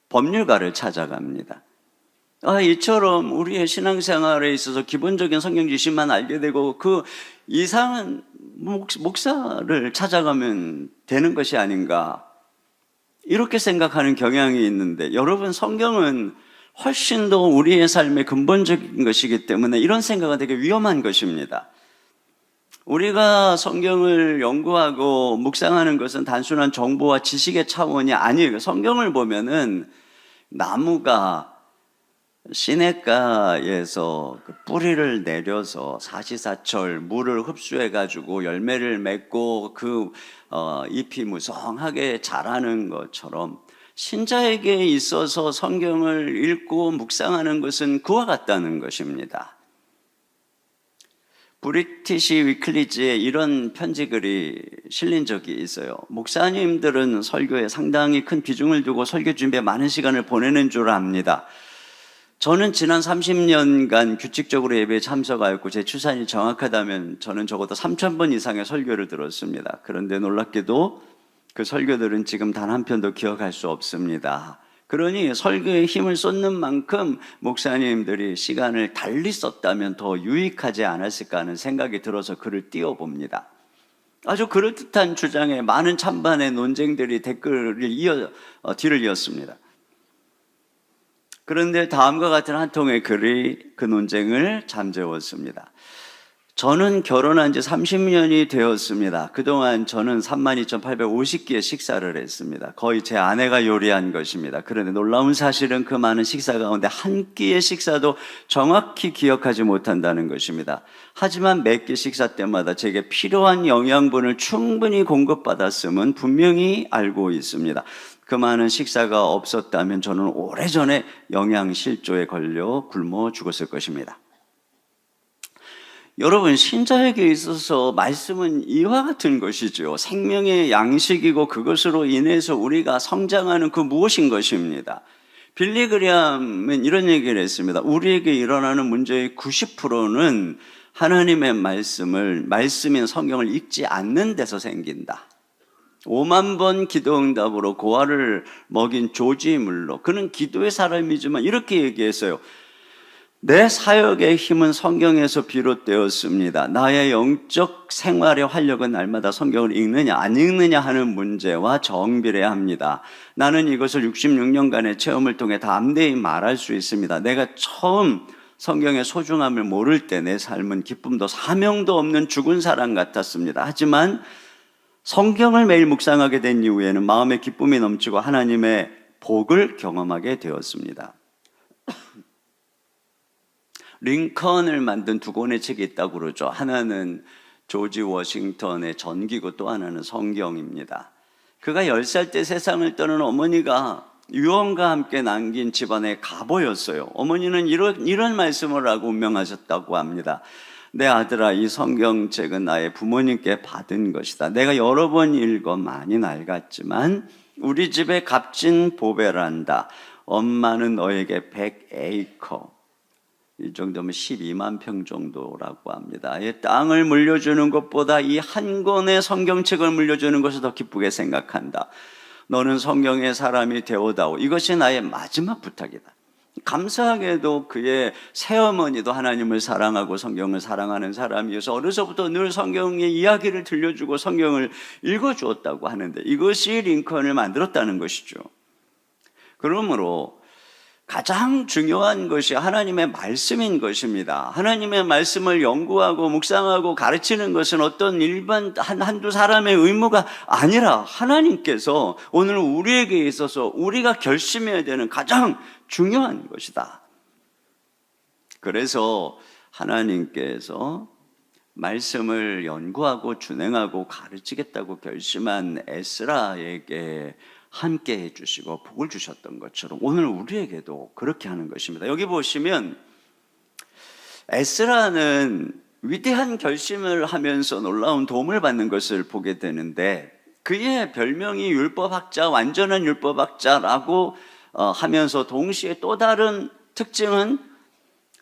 법률가를 찾아갑니다. 이처럼 우리의 신앙생활에 있어서 기본적인 성경 지식만 알게 되고 그 이상은 목사를 찾아가면 되는 것이 아닌가, 이렇게 생각하는 경향이 있는데, 여러분, 성경은 훨씬 더 우리의 삶의 근본적인 것이기 때문에 이런 생각은 되게 위험한 것입니다. 우리가 성경을 연구하고 묵상하는 것은 단순한 정보와 지식의 차원이 아니에요. 성경을 보면은 나무가 시냇가에서 그 뿌리를 내려서 사시사철 물을 흡수해가지고 열매를 맺고 그 잎이 무성하게 자라는 것처럼 신자에게 있어서 성경을 읽고 묵상하는 것은 그와 같다는 것입니다. 브리티시 위클리지에 이런 편지글이 실린 적이 있어요. 목사님들은 설교에 상당히 큰 비중을 두고 설교 준비에 많은 시간을 보내는 줄 압니다. 저는 지난 30년간 규칙적으로 예배에 참석하였고 제 추산이 정확하다면 저는 적어도 3,000번 이상의 설교를 들었습니다. 그런데 놀랍게도 그 설교들은 지금 단 한 편도 기억할 수 없습니다. 그러니 설교에 힘을 쏟는 만큼 목사님들이 시간을 달리 썼다면 더 유익하지 않았을까 하는 생각이 들어서 글을 띄워봅니다. 아주 그럴듯한 주장에 많은 찬반의 논쟁들이 댓글을 뒤를 이었습니다. 그런데 다음과 같은 한 통의 글이 그 논쟁을 잠재웠습니다. 저는 결혼한 지 30년이 되었습니다. 그동안 저는 32,850끼의 식사를 했습니다. 거의 제 아내가 요리한 것입니다. 그런데 놀라운 사실은 그 많은 식사 가운데 한 끼의 식사도 정확히 기억하지 못한다는 것입니다. 하지만 몇 끼 식사 때마다 제게 필요한 영양분을 충분히 공급받았음은 분명히 알고 있습니다. 그 많은 식사가 없었다면 저는 오래전에 영양실조에 걸려 굶어 죽었을 것입니다. 여러분, 신자에게 있어서 말씀은 이와 같은 것이죠. 생명의 양식이고 그것으로 인해서 우리가 성장하는 그 무엇인 것입니다. 빌리 그레함은 이런 얘기를 했습니다. 우리에게 일어나는 문제의 90%는 하나님의 말씀인 성경을 읽지 않는 데서 생긴다. 5만 번 기도응답으로 고아를 먹인 조지 물러, 그는 기도의 사람이지만 이렇게 얘기했어요. 내 사역의 힘은 성경에서 비롯되었습니다. 나의 영적 생활의 활력은 날마다 성경을 읽느냐 안 읽느냐 하는 문제와 정비례합니다. 나는 이것을 66년간의 체험을 통해 담대히 말할 수 있습니다. 내가 처음 성경의 소중함을 모를 때 내 삶은 기쁨도 사명도 없는 죽은 사람 같았습니다. 하지만 성경을 매일 묵상하게 된 이후에는 마음의 기쁨이 넘치고 하나님의 복을 경험하게 되었습니다. 링컨을 만든 두 권의 책이 있다고 그러죠. 하나는 조지 워싱턴의 전기고 또 하나는 성경입니다. 그가 10살 때 세상을 떠난 어머니가 유언과 함께 남긴 집안의 가보였어요. 어머니는 이런 말씀을 하고 운명하셨다고 합니다. 내 아들아, 이 성경책은 나의 부모님께 받은 것이다. 내가 여러 번 읽어 많이 낡았지만 우리 집에 값진 보배란다. 엄마는 너에게 100에이커, 이 정도면 12만 평 정도라고 합니다. 이 땅을 물려주는 것보다 이 한 권의 성경책을 물려주는 것을 더 기쁘게 생각한다. 너는 성경의 사람이 되어다오. 이것이 나의 마지막 부탁이다. 감사하게도 그의 새어머니도 하나님을 사랑하고 성경을 사랑하는 사람이어서 어려서부터 늘 성경의 이야기를 들려주고 성경을 읽어주었다고 하는데 이것이 링컨을 만들었다는 것이죠. 그러므로 가장 중요한 것이 하나님의 말씀인 것입니다. 하나님의 말씀을 연구하고 묵상하고 가르치는 것은 어떤 일반 한두 사람의 의무가 아니라 하나님께서 오늘 우리에게 있어서 우리가 결심해야 되는 가장 중요한 것이다. 그래서 하나님께서 말씀을 연구하고 준행하고 가르치겠다고 결심한 에스라에게 함께 해주시고 복을 주셨던 것처럼 오늘 우리에게도 그렇게 하는 것입니다. 여기 보시면 에스라는 위대한 결심을 하면서 놀라운 도움을 받는 것을 보게 되는데 그의 별명이 율법학자, 완전한 율법학자라고 하면서 동시에 또 다른 특징은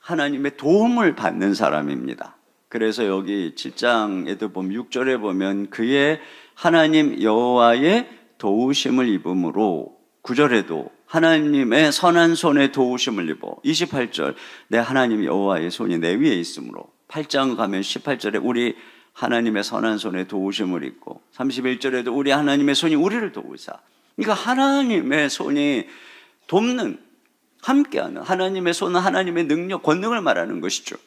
하나님의 도움을 받는 사람입니다. 그래서 여기 7장에도 보면 6절에 보면 그의 하나님 여호와의 도우심을 입음으로 9절에도 하나님의 선한 손에 도우심을 입어 28절 내 하나님 여호와의 손이 내 위에 있으므로 8장 가면 18절에 우리 하나님의 선한 손에 도우심을 입고 31절에도 우리 하나님의 손이 우리를 도우사. 그러니까 하나님의 손이 돕는 함께하는 하나님의 손은 하나님의 능력, 권능을 말하는 것이죠.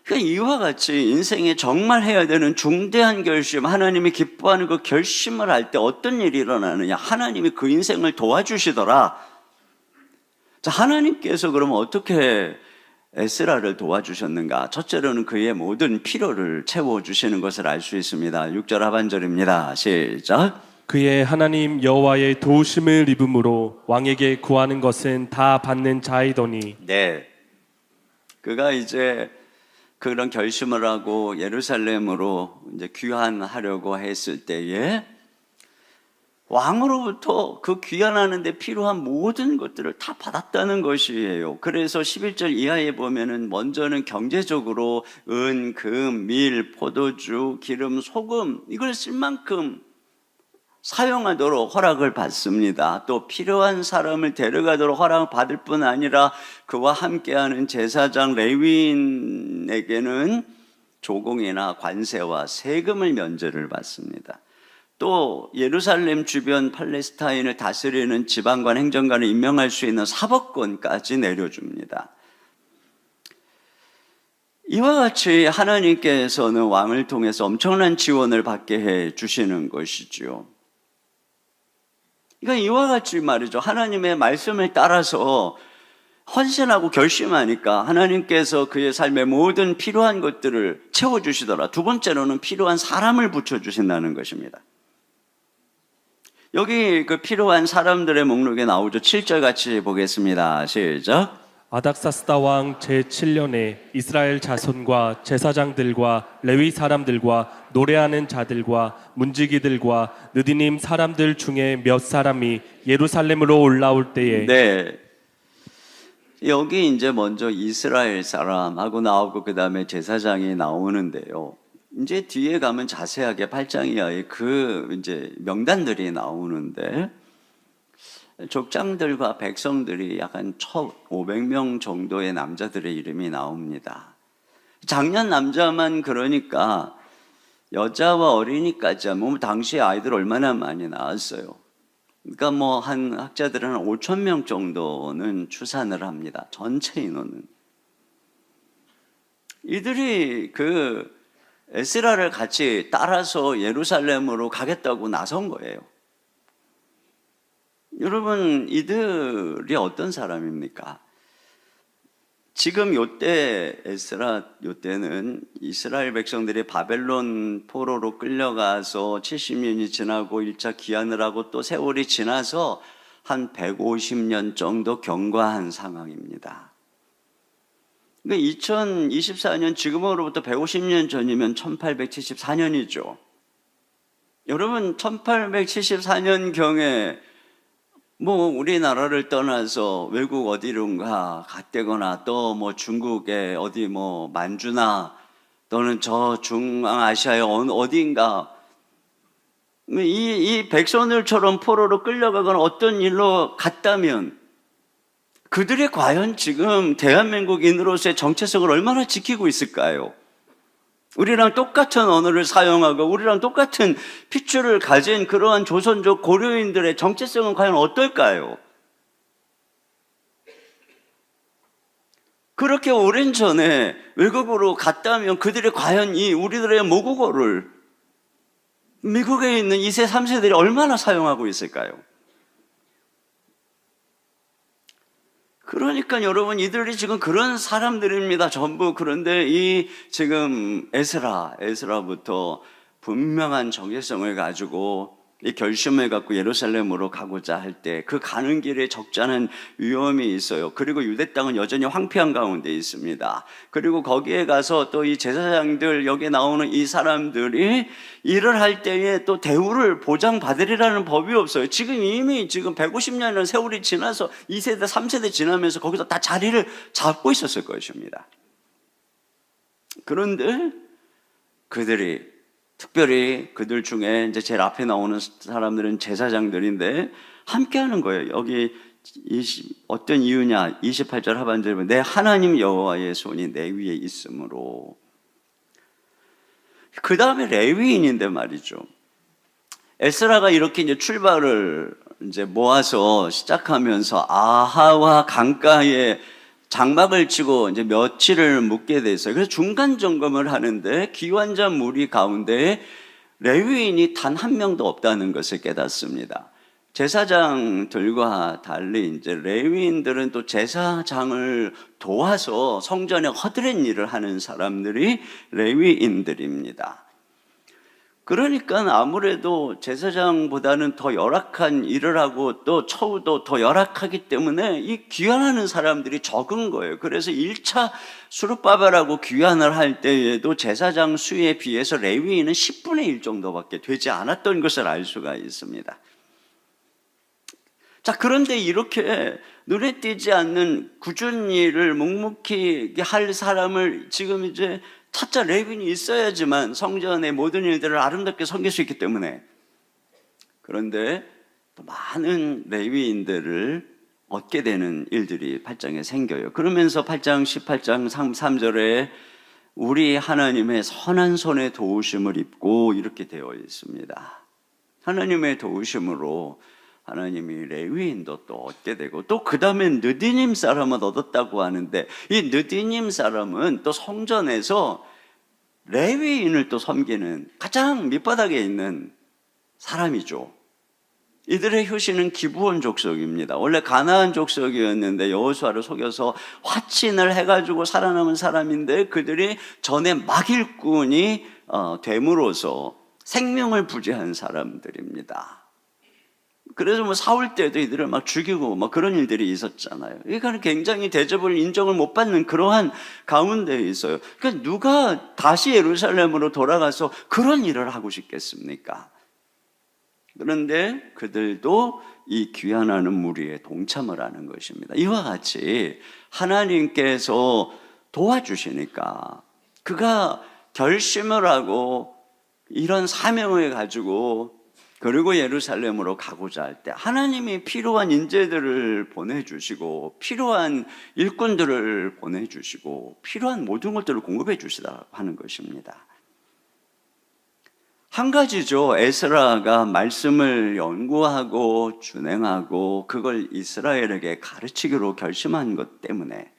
그러니까 이와 같이 인생에 정말 해야 되는 중대한 결심, 하나님이 기뻐하는 그 결심을 할 때 어떤 일이 일어나느냐, 하나님이 그 인생을 도와주시더라. 자, 하나님께서 그러면 어떻게 에스라를 도와주셨는가? 첫째로는 그의 모든 필요를 채워주시는 것을 알 수 있습니다. 6절 하반절입니다. 시작. 그의 하나님 여호와의 도우심을 입음으로 왕에게 구하는 것은 다 받는 자이더니. 네, 그가 이제 그런 결심을 하고 예루살렘으로 이제 귀환하려고 했을 때에 왕으로부터 그 귀환하는 데 필요한 모든 것들을 다 받았다는 것이에요. 그래서 11절 이하에 보면은 먼저는 경제적으로 은, 금, 밀, 포도주, 기름, 소금 이걸 쓸 만큼 사용하도록 허락을 받습니다. 또 필요한 사람을 데려가도록 허락을 받을 뿐 아니라 그와 함께하는 제사장 레위인에게는 조공이나 관세와 세금을 면제를 받습니다. 또 예루살렘 주변 팔레스타인을 다스리는 지방관 행정관을 임명할 수 있는 사법권까지 내려줍니다. 이와 같이 하나님께서는 왕을 통해서 엄청난 지원을 받게 해 주시는 것이죠. 그러니까 이와 같이 말이죠. 하나님의 말씀을 따라서 헌신하고 결심하니까 하나님께서 그의 삶의 모든 필요한 것들을 채워주시더라. 두 번째로는 필요한 사람을 붙여주신다는 것입니다. 여기 그 필요한 사람들의 목록에 나오죠. 7절 같이 보겠습니다. 시작. 아닥사스다 왕 제7년에 이스라엘 자손과 제사장들과 레위 사람들과 노래하는 자들과 문지기들과 느디님 사람들 중에 몇 사람이 예루살렘으로 올라올 때에. 네, 여기 이제 먼저 이스라엘 사람하고 나오고 그 다음에 제사장이 나오는데요. 이제 뒤에 가면 자세하게 8장 이하에 그 이제 명단들이 나오는데 족장들과 백성들이 약간 1,500명 정도의 남자들의 이름이 나옵니다. 장년 남자만 그러니까 여자와 어린이까지 하면 당시에 아이들 얼마나 많이 낳았어요. 그러니까 뭐 한 학자들은 5,000명 정도는 추산을 합니다. 전체 인원은. 이들이 그 에스라를 같이 따라서 예루살렘으로 가겠다고 나선 거예요. 여러분, 이들이 어떤 사람입니까? 지금 요때 에스라 요때는 이스라엘 백성들이 바벨론 포로로 끌려가서 70년이 지나고 1차 기한을 하고 또 세월이 지나서 한 150년 정도 경과한 상황입니다. 그러니까 2024년 지금으로부터 150년 전이면 1874년이죠. 여러분 1874년경에 뭐 우리나라를 떠나서 외국 어디론가 갔다거나 또 뭐 중국에 어디 뭐 만주나 또는 저 중앙아시아의 어디인가 이 백성들처럼 포로로 끌려가거나 어떤 일로 갔다면 그들이 과연 지금 대한민국인으로서의 정체성을 얼마나 지키고 있을까요? 우리랑 똑같은 언어를 사용하고 우리랑 똑같은 핏줄을 가진 그러한 조선족 고려인들의 정체성은 과연 어떨까요? 그렇게 오랜 전에 외국으로 갔다면 그들이 과연 이 우리들의 모국어를 미국에 있는 2세, 3세들이 얼마나 사용하고 있을까요? 그러니까 여러분 이들이 지금 그런 사람들입니다. 전부. 그런데 이 지금 에스라부터 분명한 정체성을 가지고 이 결심을 갖고 예루살렘으로 가고자 할 때 그 가는 길에 적잖은 위험이 있어요. 그리고 유대 땅은 여전히 황폐한 가운데 있습니다. 그리고 거기에 가서 또 이 제사장들 여기에 나오는 이 사람들이 일을 할 때에 또 대우를 보장받으리라는 법이 없어요. 이미 150년이라는 세월이 지나서 2세대 3세대 지나면서 거기서 다 자리를 잡고 있었을 것입니다. 그런데 그들이 특별히 그들 중에 이제 제일 앞에 나오는 사람들은 제사장들인데 함께 하는 거예요. 여기 어떤 이유냐? 28절 하반절에 보면 내 하나님 여호와의 손이 내 위에 있으므로. 그 다음에 레위인인데 말이죠. 에스라가 이렇게 이제 출발을 이제 모아서 시작하면서 아하와 강가에 장막을 치고 이제 며칠을 묵게 됐어요. 그래서 중간 점검을 하는데 기관자 무리 가운데 레위인이 단 한 명도 없다는 것을 깨닫습니다. 제사장들과 달리 이제 레위인들은 또 제사장을 도와서 성전에 허드렛 일을 하는 사람들이 레위인들입니다. 그러니까 아무래도 제사장보다는 더 열악한 일을 하고 또 처우도 더 열악하기 때문에 이 귀환하는 사람들이 적은 거예요. 그래서 1차 수르바벨하고 귀환을 할 때에도 제사장 수에 비해서 레위인은 10분의 1 정도밖에 되지 않았던 것을 알 수가 있습니다. 자, 그런데 이렇게 눈에 띄지 않는 굳은 일을 묵묵히 할 사람을 지금 이제 찾자 레위인이 있어야지만 성전의 모든 일들을 아름답게 섬길 수 있기 때문에. 그런데 또 많은 레위인들을 얻게 되는 일들이 8장에 생겨요. 그러면서 8장 18장 3절에 우리 하나님의 선한 손의 도우심을 입고 이렇게 되어 있습니다. 하나님의 도우심으로 하나님이 레위인도 또 얻게 되고 또 그 다음에 느디님 사람은 얻었다고 하는데 이 느디님 사람은 또 성전에서 레위인을 또 섬기는 가장 밑바닥에 있는 사람이죠. 이들의 효시는 기브온 족속입니다. 원래 가나안 족속이었는데 여호수아를 속여서 화친을 해가지고 살아남은 사람인데 그들이 전에 막일꾼이 됨으로써 생명을 부지한 사람들입니다. 그래서 뭐 사울 때도 이들을 막 죽이고 막 그런 일들이 있었잖아요. 그러니까 굉장히 대접을 인정을 못 받는 그러한 가운데에 있어요. 그러니까 누가 다시 예루살렘으로 돌아가서 그런 일을 하고 싶겠습니까? 그런데 그들도 이 귀환하는 무리에 동참을 하는 것입니다. 이와 같이 하나님께서 도와주시니까 그가 결심을 하고 이런 사명을 가지고 그리고 예루살렘으로 가고자 할 때 하나님이 필요한 인재들을 보내주시고 필요한 일꾼들을 보내주시고 필요한 모든 것들을 공급해 주시다 하는 것입니다. 한 가지죠. 에스라가 말씀을 연구하고 준행하고 그걸 이스라엘에게 가르치기로 결심한 것 때문에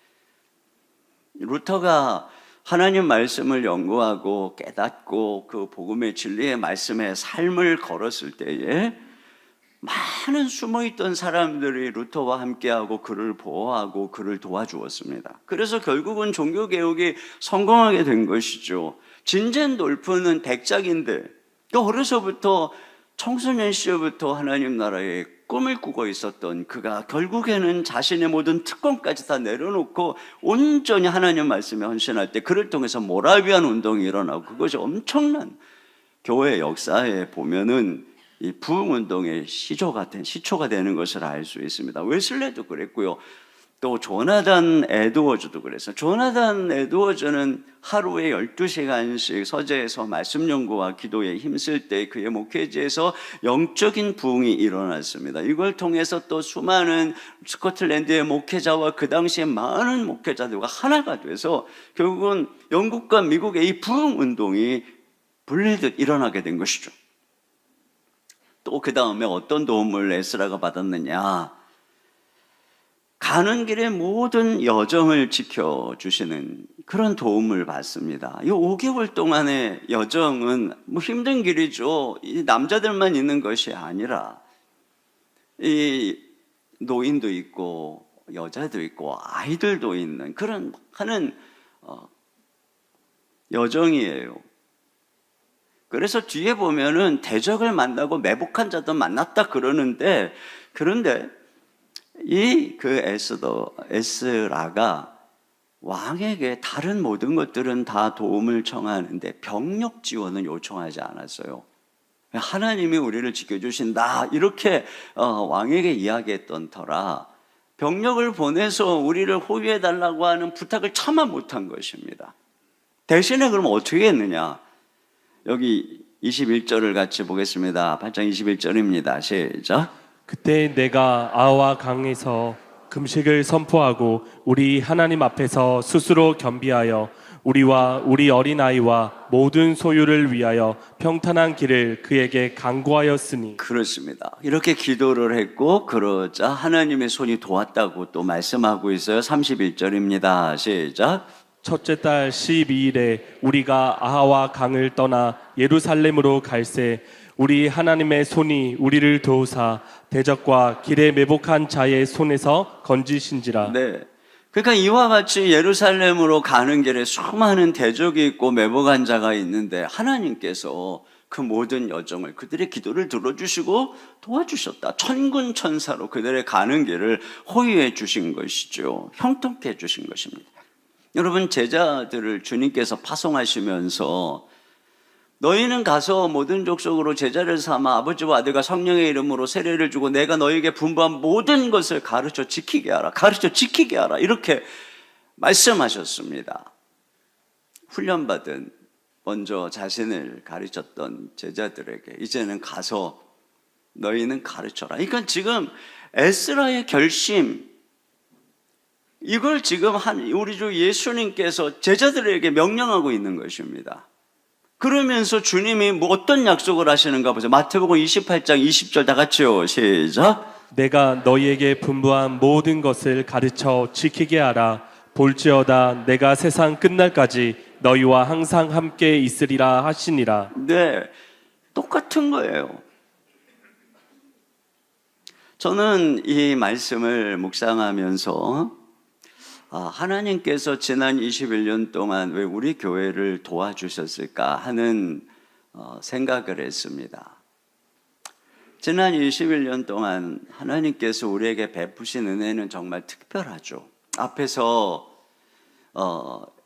루터가 하나님 말씀을 연구하고 깨닫고 그 복음의 진리의 말씀에 삶을 걸었을 때에 많은 숨어있던 사람들이 루터와 함께하고 그를 보호하고 그를 도와주었습니다. 그래서 결국은 종교개혁이 성공하게 된 것이죠. 진젠돌프는 백작인데 또 어려서부터 청소년 시절부터 하나님 나라의 꿈을 꾸고 있었던 그가 결국에는 자신의 모든 특권까지 다 내려놓고 온전히 하나님 말씀에 헌신할 때 그를 통해서 모라비안 운동이 일어나고 그것이 엄청난 교회 역사에 보면은 이 부흥운동의 시초가 되는 것을 알 수 있습니다. 웨슬레도 그랬고요. 또 조나단 에드워즈도 그랬어요. 조나단 에드워즈는 하루에 12시간씩 서재에서 말씀 연구와 기도에 힘쓸 때 그의 목회지에서 영적인 부흥이 일어났습니다. 이걸 통해서 또 수많은 스코틀랜드의 목회자와 그 당시에 많은 목회자들과 하나가 돼서 결국은 영국과 미국의 이 부흥 운동이 분리듯 일어나게 된 것이죠. 또 그 다음에 어떤 도움을 에스라가 받았느냐? 가는 길의 모든 여정을 지켜주시는 그런 도움을 받습니다. 이 5개월 동안의 여정은 뭐 힘든 길이죠. 이 남자들만 있는 것이 아니라 이 노인도 있고 여자도 있고 아이들도 있는 그런 하는 여정이에요. 그래서 뒤에 보면은 대적을 만나고 매복한 자도 만났다 그러는데 그런데 에스라가 왕에게 다른 모든 것들은 다 도움을 청하는데 병력 지원은 요청하지 않았어요. 하나님이 우리를 지켜주신다 이렇게 왕에게 이야기했던 터라 병력을 보내서 우리를 호위해달라고 하는 부탁을 차마 못한 것입니다. 대신에 그럼 어떻게 했느냐? 여기 21절을 같이 보겠습니다. 8장 21절입니다. 시작. 그때 내가 아와 강에서 금식을 선포하고 우리 하나님 앞에서 스스로 겸비하여 우리와 우리 어린아이와 모든 소유를 위하여 평탄한 길을 그에게 간구하였으니. 그렇습니다. 이렇게 기도를 했고 그러자 하나님의 손이 도왔다고 또 말씀하고 있어요. 31절입니다. 시작. 첫째 달 12일에 우리가 아하와 강을 떠나 예루살렘으로 갈새 우리 하나님의 손이 우리를 도우사 대적과 길에 매복한 자의 손에서 건지신지라. 네. 그러니까 이와 같이 예루살렘으로 가는 길에 수많은 대적이 있고 매복한 자가 있는데 하나님께서 그 모든 여정을 그들의 기도를 들어주시고 도와주셨다. 천군 천사로 그들의 가는 길을 호위해 주신 것이죠. 형통케 해 주신 것입니다. 여러분, 제자들을 주님께서 파송하시면서 너희는 가서 모든 족속으로 제자를 삼아 아버지와 아들과 성령의 이름으로 세례를 주고 내가 너희에게 분부한 모든 것을 가르쳐 지키게 하라 이렇게 말씀하셨습니다. 훈련받은 먼저 자신을 가르쳤던 제자들에게 이제는 가서 너희는 가르쳐라. 그러니까 지금 에스라의 결심, 이걸 지금 우리 주 예수님께서 제자들에게 명령하고 있는 것입니다. 그러면서 주님이 뭐 어떤 약속을 하시는가 보세요. 마태복음 28장 20절 다 같이요. 시작. 내가 너희에게 분부한 모든 것을 가르쳐 지키게 하라. 볼지어다 내가 세상 끝날까지 너희와 항상 함께 있으리라 하시니라. 네, 똑같은 거예요. 저는 이 말씀을 묵상하면서 하나님께서 지난 21년 동안 왜 우리 교회를 도와주셨을까 하는 생각을 했습니다. 지난 21년 동안 하나님께서 우리에게 베푸신 은혜는 정말 특별하죠. 앞에서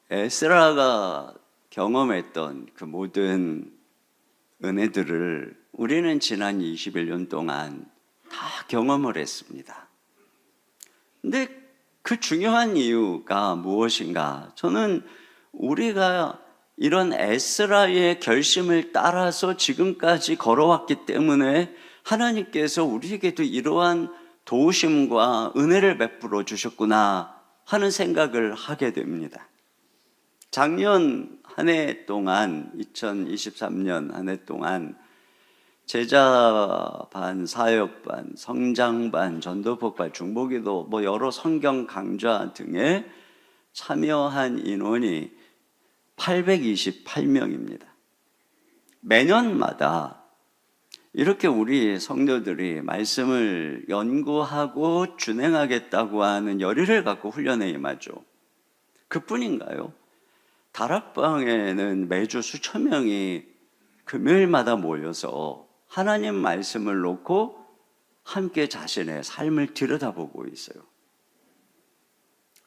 에스라가 경험했던 그 모든 은혜들을 우리는 지난 21년 동안 다 경험을 했습니다. 근데 그 중요한 이유가 무엇인가? 저는 우리가 이런 에스라의 결심을 따라서 지금까지 걸어왔기 때문에 하나님께서 우리에게도 이러한 도우심과 은혜를 베풀어 주셨구나 하는 생각을 하게 됩니다. 작년 한 해 동안, 2023년 한 해 동안 제자반, 사역반, 성장반, 전도폭발, 중보기도 여러 성경 강좌 등에 참여한 인원이 828명입니다. 매년마다 이렇게 우리 성도들이 말씀을 연구하고 준행하겠다고 하는 열의를 갖고 훈련에 임하죠. 그뿐인가요? 다락방에는 매주 수천 명이 금요일마다 모여서 하나님 말씀을 놓고 함께 자신의 삶을 들여다보고 있어요.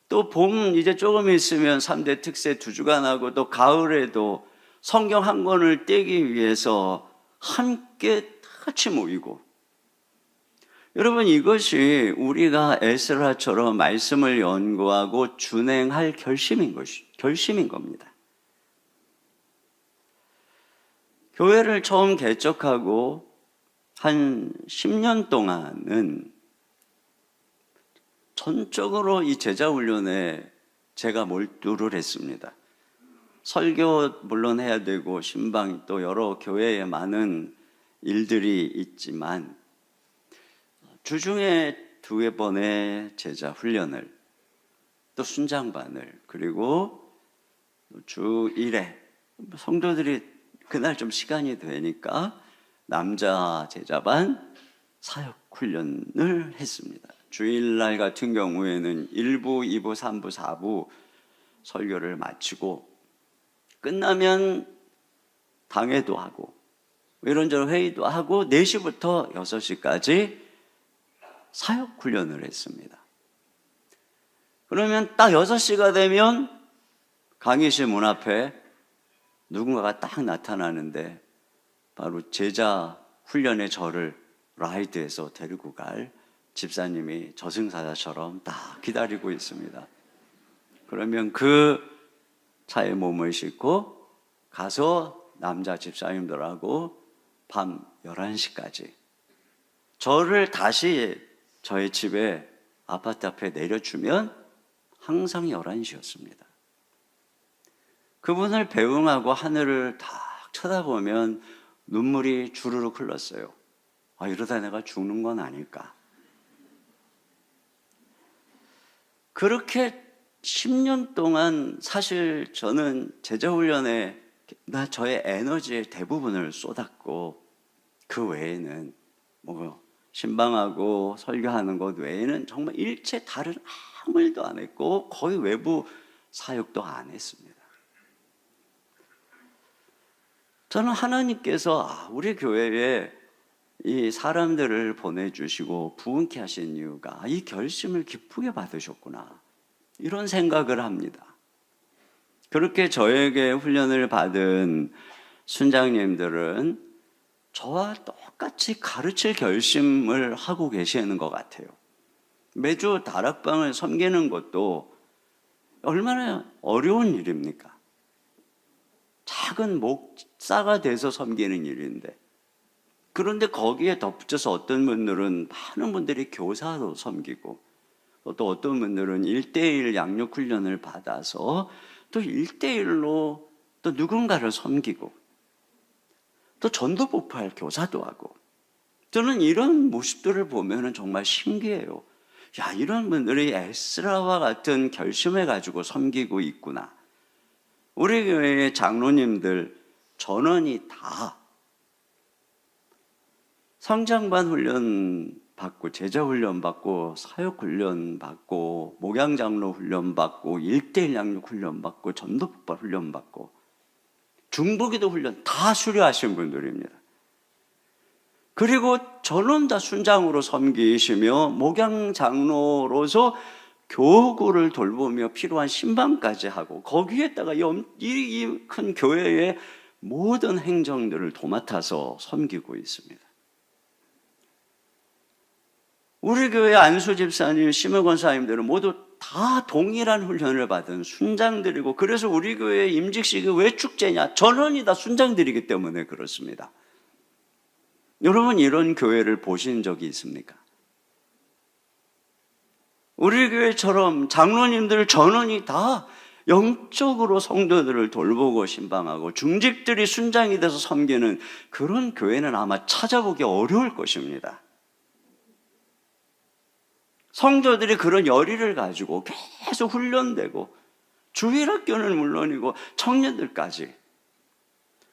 또 봄 이제 조금 있으면 3대 특세 2주간 하고 또 가을에도 성경 한 권을 떼기 위해서 함께 같이 모이고, 여러분 이것이 우리가 에스라처럼 말씀을 연구하고 준행할 결심인 겁니다. 교회를 처음 개척하고 한 10년 동안은 전적으로 이 제자훈련에 제가 몰두를 했습니다. 설교 물론 해야 되고 신방 또 여러 교회에 많은 일들이 있지만 주중에 2번의 제자 훈련을, 또 순장반을, 그리고 주 1회 성도들이 그날 좀 시간이 되니까 남자 제자반 사역 훈련을 했습니다. 주일날 같은 경우에는 1부, 2부, 3부, 4부 설교를 마치고 끝나면 당회도 하고 이런저런 회의도 하고 4시부터 6시까지 사역 훈련을 했습니다. 그러면 딱 6시가 되면 강의실 문 앞에 누군가가 딱 나타나는데 바로 제자 훈련에 저를 라이드해서 데리고 갈 집사님이 저승사자처럼 딱 기다리고 있습니다. 그러면 그 차에 몸을 싣고 가서 남자 집사님들하고 밤 11시까지 저를 다시 저의 집에 아파트 앞에 내려주면 항상 11시였습니다. 그분을 배웅하고 하늘을 딱 쳐다보면 눈물이 주르륵 흘렀어요. 이러다 내가 죽는 건 아닐까. 그렇게 10년 동안 사실 저는 제자훈련에 저의 에너지의 대부분을 쏟았고, 그 외에는 신방하고 설교하는 것 외에는 정말 일체 다른 아무 일도 안 했고 거의 외부 사역도 안 했습니다. 저는 하나님께서 우리 교회에 이 사람들을 보내주시고 부흥케 하신 이유가 이 결심을 기쁘게 받으셨구나, 이런 생각을 합니다. 그렇게 저에게 훈련을 받은 순장님들은 저와 똑같이 가르칠 결심을 하고 계시는 것 같아요. 매주 다락방을 섬기는 것도 얼마나 어려운 일입니까? 작은 목사가 돼서 섬기는 일인데, 그런데 거기에 덧붙여서 어떤 분들은 많은 분들이 교사로 섬기고, 또 어떤 분들은 1:1 양육 훈련을 받아서 또 1:1로 또 누군가를 섬기고, 또 전도 폭발 교사도 하고, 저는 이런 모습들을 보면 정말 신기해요. 이런 분들이 에스라와 같은 결심을 가지고 섬기고 있구나. 우리 교회의 장로님들 전원이 다 성장반 훈련 받고, 제자 훈련 받고, 사역 훈련 받고, 목양장로 훈련 받고, 1:1 양육 훈련 받고, 전도 폭발 훈련 받고, 중보기도 훈련 다 수료하신 분들입니다. 그리고 전원 다 순장으로 섬기시며 목양장로로서 교구를 돌보며 필요한 신방까지 하고, 거기에다가 이 큰 교회의 모든 행정들을 도맡아서 섬기고 있습니다. 우리 교회 안수 집사님, 심을 권사님들은 모두 다 동일한 훈련을 받은 순장들이고, 그래서 우리 교회 임직식이 왜 축제냐? 전원이 다 순장들이기 때문에 그렇습니다. 여러분, 이런 교회를 보신 적이 있습니까? 우리 교회처럼 장로님들 전원이 다 영적으로 성도들을 돌보고 신방하고 중직들이 순장이 돼서 섬기는 그런 교회는 아마 찾아보기 어려울 것입니다. 성도들이 그런 열의를 가지고 계속 훈련되고, 주일학교는 물론이고 청년들까지.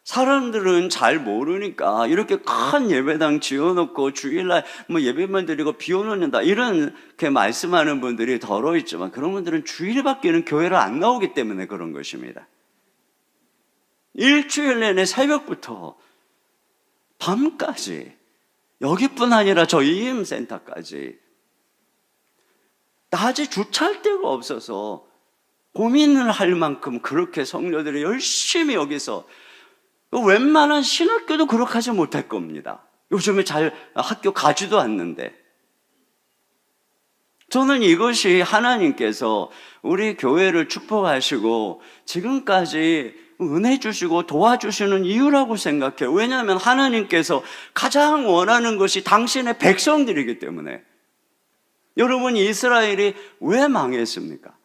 사람들은 잘 모르니까 이렇게 큰 예배당 지어놓고 주일날 뭐 예배만 드리고 비워놓는다 이렇게 말씀하는 분들이 더러 있지만, 그런 분들은 주일밖에는 교회를 안 나오기 때문에 그런 것입니다. 일주일 내내 새벽부터 밤까지, 여기뿐 아니라 저 이임센터까지 낮에 주차할 데가 없어서 고민을 할 만큼 그렇게 성도들이 열심히 여기서, 웬만한 신학교도 그렇게 하지 못할 겁니다. 요즘에 잘 학교 가지도 않는데. 저는 이것이 하나님께서 우리 교회를 축복하시고 지금까지 은혜 주시고 도와주시는 이유라고 생각해요. 왜냐하면 하나님께서 가장 원하는 것이 당신의 백성들이기 때문에. 여러분, 이스라엘이 왜 망했습니까?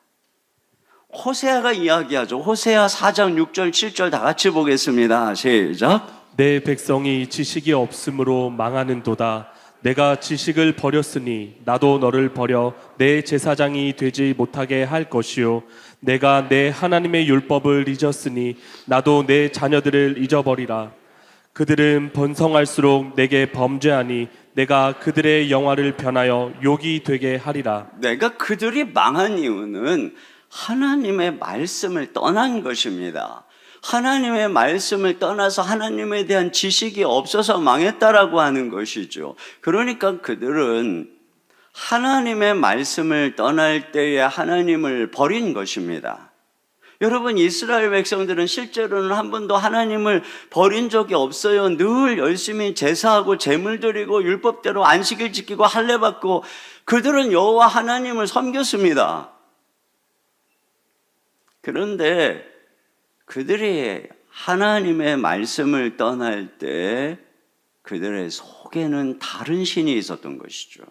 호세아가 이야기하죠. 호세아 4장 6절 7절 다 같이 보겠습니다. 시작. 내 백성이 지식이 없으므로 망하는도다. 내가 지식을 버렸으니 나도 너를 버려 내 제사장이 되지 못하게 할 것이요, 내가 내 하나님의 율법을 잊었으니 나도 내 자녀들을 잊어버리라. 그들은 번성할수록 내게 범죄하니 내가 그들의 영화를 변하여 욕이 되게 하리라. 내가 그들이 망한 이유는 하나님의 말씀을 떠난 것입니다. 하나님의 말씀을 떠나서 하나님에 대한 지식이 없어서 망했다라고 하는 것이죠. 그러니까 그들은 하나님의 말씀을 떠날 때에 하나님을 버린 것입니다. 여러분, 이스라엘 백성들은 실제로는 한 번도 하나님을 버린 적이 없어요. 늘 열심히 제사하고 제물 드리고 율법대로 안식일 지키고 할례 받고 그들은 여호와 하나님을 섬겼습니다. 그런데 그들이 하나님의 말씀을 떠날 때 그들의 속에는 다른 신이 있었던 것이죠.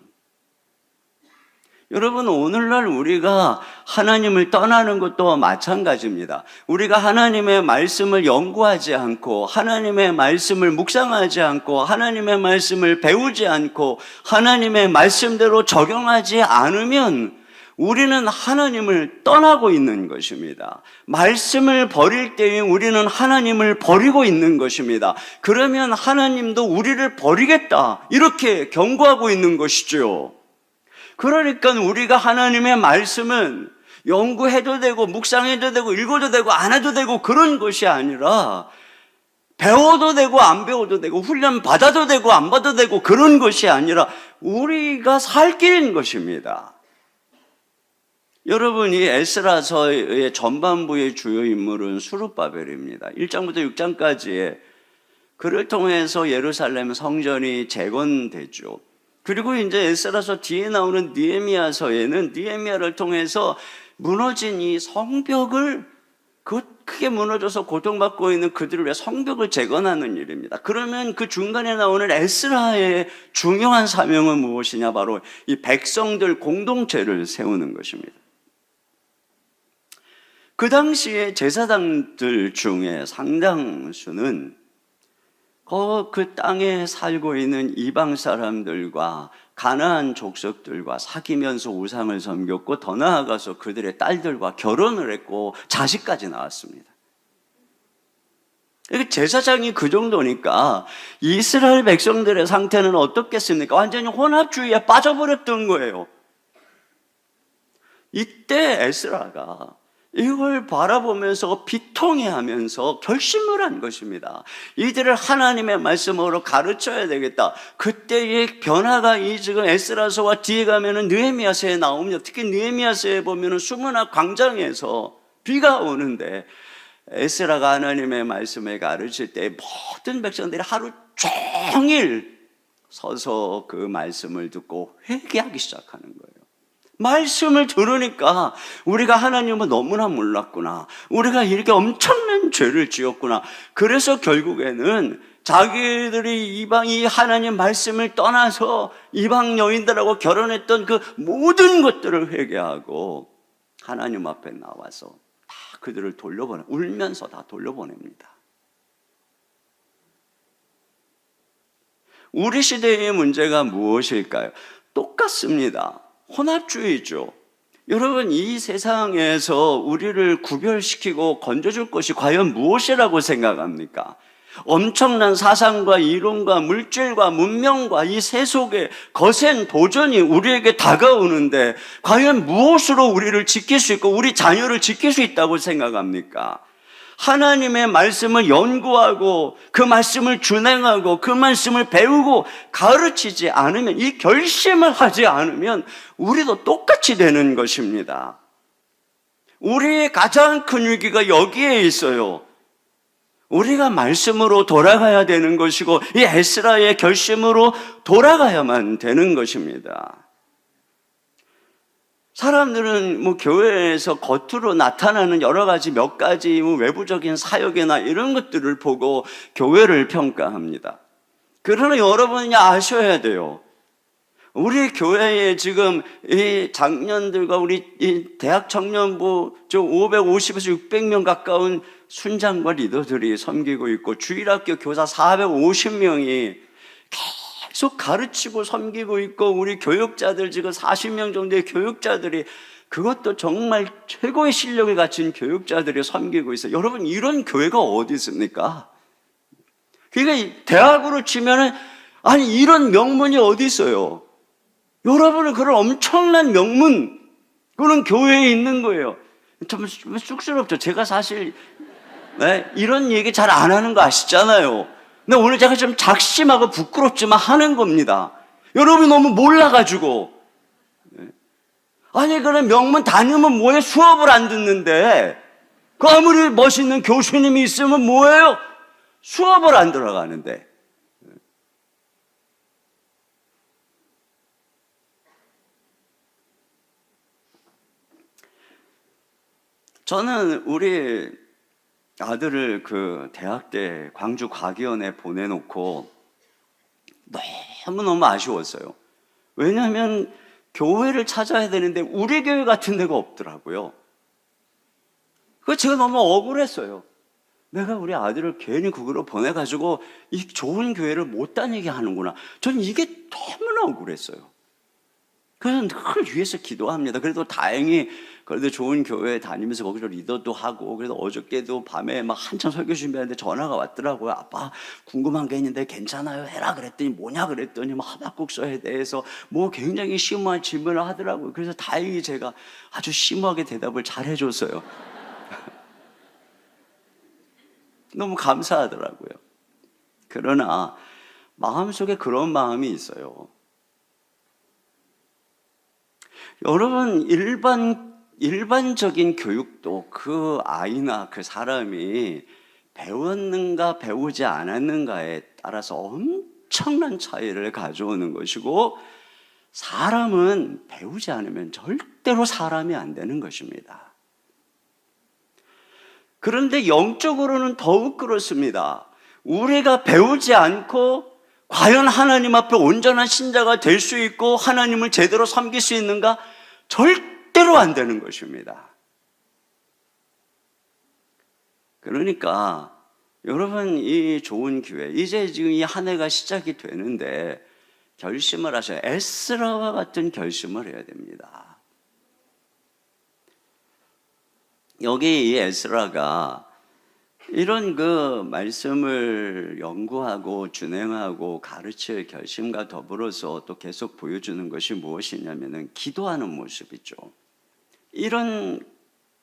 여러분, 오늘날 우리가 하나님을 떠나는 것도 마찬가지입니다. 우리가 하나님의 말씀을 연구하지 않고, 하나님의 말씀을 묵상하지 않고, 하나님의 말씀을 배우지 않고, 하나님의 말씀대로 적용하지 않으면 우리는 하나님을 떠나고 있는 것입니다. 말씀을 버릴 때에 우리는 하나님을 버리고 있는 것입니다. 그러면 하나님도 우리를 버리겠다, 이렇게 경고하고 있는 것이죠. 그러니까 우리가 하나님의 말씀은 연구해도 되고 묵상해도 되고 읽어도 되고 안 해도 되고 그런 것이 아니라, 배워도 되고 안 배워도 되고 훈련 받아도 되고 안 받아도 되고 그런 것이 아니라 우리가 살 길인 것입니다. 여러분, 이 에스라서의 전반부의 주요 인물은 수룹바벨입니다. 1장부터 6장까지의 그를 통해서 예루살렘 성전이 재건되죠. 그리고 이제 에스라서 뒤에 나오는 느헤미야서에는 느헤미야를 통해서 무너진 이 성벽을, 크게 무너져서 고통받고 있는 그들을 위해 성벽을 재건하는 일입니다. 그러면 그 중간에 나오는 에스라의 중요한 사명은 무엇이냐? 바로 이 백성들 공동체를 세우는 것입니다. 그 당시에 제사장들 중에 상당수는 그 땅에 살고 있는 이방 사람들과 가나안 족속들과 사귀면서 우상을 섬겼고, 더 나아가서 그들의 딸들과 결혼을 했고 자식까지 낳았습니다. 제사장이 그 정도니까 이스라엘 백성들의 상태는 어떻겠습니까? 완전히 혼합주의에 빠져버렸던 거예요. 이때 에스라가 이걸 바라보면서 비통해하면서 결심을 한 것입니다. 이들을 하나님의 말씀으로 가르쳐야 되겠다. 그때의 변화가 이 지금 에스라서와 뒤에 가면은 느헤미야서에 나옵니다. 특히 느헤미야서에 보면은 수문학 광장에서 비가 오는데 에스라가 하나님의 말씀을 가르칠 때 모든 백성들이 하루 종일 서서 그 말씀을 듣고 회개하기 시작하는 거예요. 말씀을 들으니까 우리가 하나님을 너무나 몰랐구나. 우리가 이렇게 엄청난 죄를 지었구나. 그래서 결국에는 자기들이 이 하나님 말씀을 떠나서 이방 여인들하고 결혼했던 그 모든 것들을 회개하고 하나님 앞에 나와서 다 그들을 울면서 다 돌려보냅니다. 우리 시대의 문제가 무엇일까요? 똑같습니다. 혼합주의죠. 여러분, 이 세상에서 우리를 구별시키고 건져줄 것이 과연 무엇이라고 생각합니까? 엄청난 사상과 이론과 물질과 문명과 이 세속의 거센 도전이 우리에게 다가오는데 과연 무엇으로 우리를 지킬 수 있고 우리 자녀를 지킬 수 있다고 생각합니까? 하나님의 말씀을 연구하고 그 말씀을 준행하고 그 말씀을 배우고 가르치지 않으면, 이 결심을 하지 않으면 우리도 똑같이 되는 것입니다. 우리의 가장 큰 위기가 여기에 있어요. 우리가 말씀으로 돌아가야 되는 것이고 이 에스라의 결심으로 돌아가야만 되는 것입니다. 사람들은 교회에서 겉으로 나타나는 여러 가지 몇 가지 외부적인 사역이나 이런 것들을 보고 교회를 평가합니다. 그러나 여러분이 아셔야 돼요. 우리 교회에 지금 이 장년들과 우리 이 대학 청년부 550에서 600명 가까운 순장과 리더들이 섬기고 있고, 주일학교 교사 450명이 계속 가르치고 섬기고 있고, 우리 교육자들 지금 40명 정도의 교육자들이, 그것도 정말 최고의 실력을 갖춘 교육자들이 섬기고 있어요. 여러분, 이런 교회가 어디 있습니까? 그러니까 대학으로 치면은, 아니 이런 명문이 어디 있어요? 여러분은 그런 엄청난 명문, 그런 교회에 있는 거예요. 좀 쑥스럽죠. 제가 사실 이런 얘기 잘 안 하는 거 아시잖아요. 근데 오늘 제가 좀 작심하고 부끄럽지만 하는 겁니다. 여러분이 너무 몰라가지고. 아니 그래, 명문 다니면 뭐해? 수업을 안 듣는데. 그 아무리 멋있는 교수님이 있으면 뭐예요? 수업을 안 들어가는데. 저는 우리 아들을 그 대학 때 광주 과기원에 보내놓고 너무너무 아쉬웠어요. 왜냐하면 교회를 찾아야 되는데 우리 교회 같은 데가 없더라고요. 그거 제가 너무 억울했어요. 내가 우리 아들을 괜히 그거로 보내가지고 이 좋은 교회를 못 다니게 하는구나. 저는 이게 너무나 억울했어요. 그래서 늘 위해서 기도합니다. 그래도 다행히 그래도 좋은 교회 다니면서 거기서 리더도 하고, 그래서 어저께도 밤에 막 한참 설교 준비하는데 전화가 왔더라고요. 아빠 궁금한 게 있는데 괜찮아요? 해라 그랬더니 뭐냐 그랬더니 하박국서에 대해서 굉장히 심오한 질문을 하더라고요. 그래서 다행히 제가 아주 심오하게 대답을 잘 해줬어요. 너무 감사하더라고요. 그러나 마음속에 그런 마음이 있어요. 여러분, 일반적인 교육도 그 아이나 그 사람이 배웠는가 배우지 않았는가에 따라서 엄청난 차이를 가져오는 것이고, 사람은 배우지 않으면 절대로 사람이 안 되는 것입니다. 그런데 영적으로는 더욱 그렇습니다. 우리가 배우지 않고 과연 하나님 앞에 온전한 신자가 될 수 있고 하나님을 제대로 섬길 수 있는가? 절대로 안 되는 것입니다. 그러니까 여러분, 이 좋은 기회, 이제 지금 이 한 해가 시작이 되는데 결심을 하셔야, 에스라와 같은 결심을 해야 됩니다. 여기 이 에스라가 이런 그 말씀을 연구하고 준행하고 가르칠 결심과 더불어서 또 계속 보여주는 것이 무엇이냐면은 기도하는 모습이죠. 이런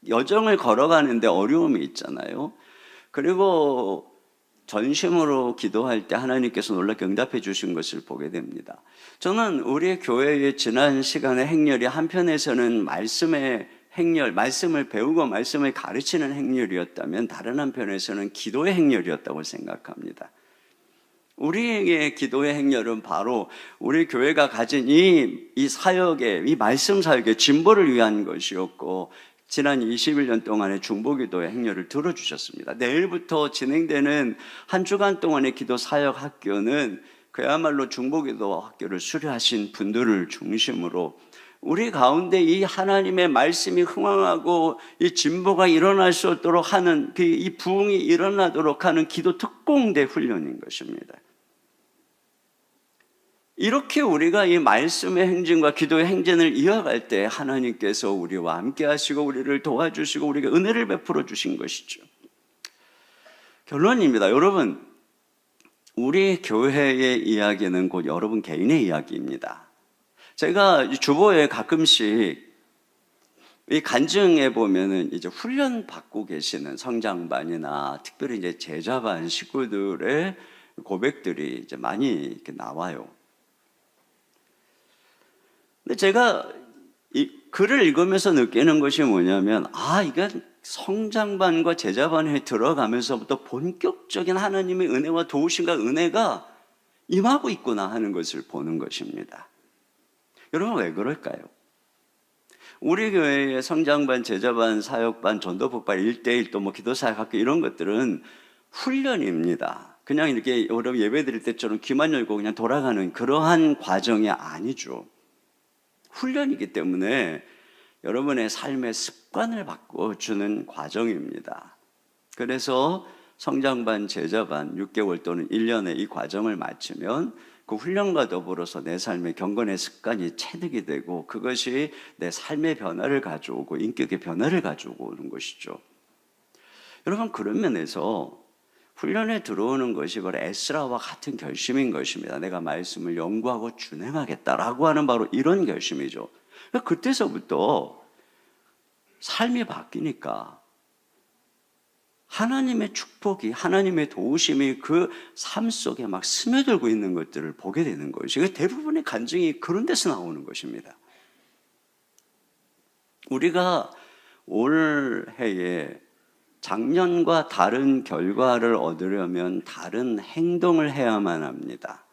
여정을 걸어가는데 어려움이 있잖아요. 그리고 전심으로 기도할 때 하나님께서 놀랍게 응답해 주신 것을 보게 됩니다. 저는 우리 교회의 지난 시간의 행렬이 한편에서는 말씀의 행렬, 말씀을 배우고 말씀을 가르치는 행렬이었다면 다른 한편에서는 기도의 행렬이었다고 생각합니다. 우리의 기도의 행렬은 바로 우리 교회가 가진 이 사역의, 이 말씀 사역의 진보를 위한 것이었고, 지난 21년 동안의 중보기도의 행렬을 들어주셨습니다. 내일부터 진행되는 한 주간 동안의 기도 사역 학교는 그야말로 중보기도 학교를 수료하신 분들을 중심으로 우리 가운데 이 하나님의 말씀이 흥황하고 이 진보가 일어날 수 있도록 하는, 이 부흥이 일어나도록 하는 기도 특공대 훈련인 것입니다. 이렇게 우리가 이 말씀의 행진과 기도의 행진을 이어갈 때 하나님께서 우리와 함께 하시고 우리를 도와주시고 우리에게 은혜를 베풀어 주신 것이죠. 결론입니다. 여러분, 우리 교회의 이야기는 곧 여러분 개인의 이야기입니다. 제가 주보에 가끔씩 이 간증에 보면은 이제 훈련 받고 계시는 성장반이나 특별히 이제 제자반 식구들의 고백들이 이제 많이 이렇게 나와요. 근데 제가 이 글을 읽으면서 느끼는 것이 뭐냐면, 이게 성장반과 제자반에 들어가면서부터 본격적인 하나님의 은혜와 도우심과 은혜가 임하고 있구나 하는 것을 보는 것입니다. 여러분, 왜 그럴까요? 우리 교회의 성장반, 제자반, 사역반, 전도복반, 1대1 또 기도사역학교 이런 것들은 훈련입니다. 그냥 이렇게 여러분 예배 드릴 때처럼 귀만 열고 그냥 돌아가는 그러한 과정이 아니죠. 훈련이기 때문에 여러분의 삶의 습관을 바꿔주는 과정입니다. 그래서 성장반, 제자반 6개월 또는 1년의 이 과정을 마치면 그 훈련과 더불어서 내 삶의 경건의 습관이 체득이 되고 그것이 내 삶의 변화를 가져오고 인격의 변화를 가져오는 것이죠. 여러분, 그런 면에서 훈련에 들어오는 것이 바로 에스라와 같은 결심인 것입니다. 내가 말씀을 연구하고 준행하겠다라고 하는 바로 이런 결심이죠. 그때서부터 삶이 바뀌니까 하나님의 축복이, 하나님의 도우심이 그 삶 속에 막 스며들고 있는 것들을 보게 되는 것이죠. 대부분의 간증이 그런 데서 나오는 것입니다. 우리가 올해에 작년과 다른 결과를 얻으려면 다른 행동을 해야만 합니다.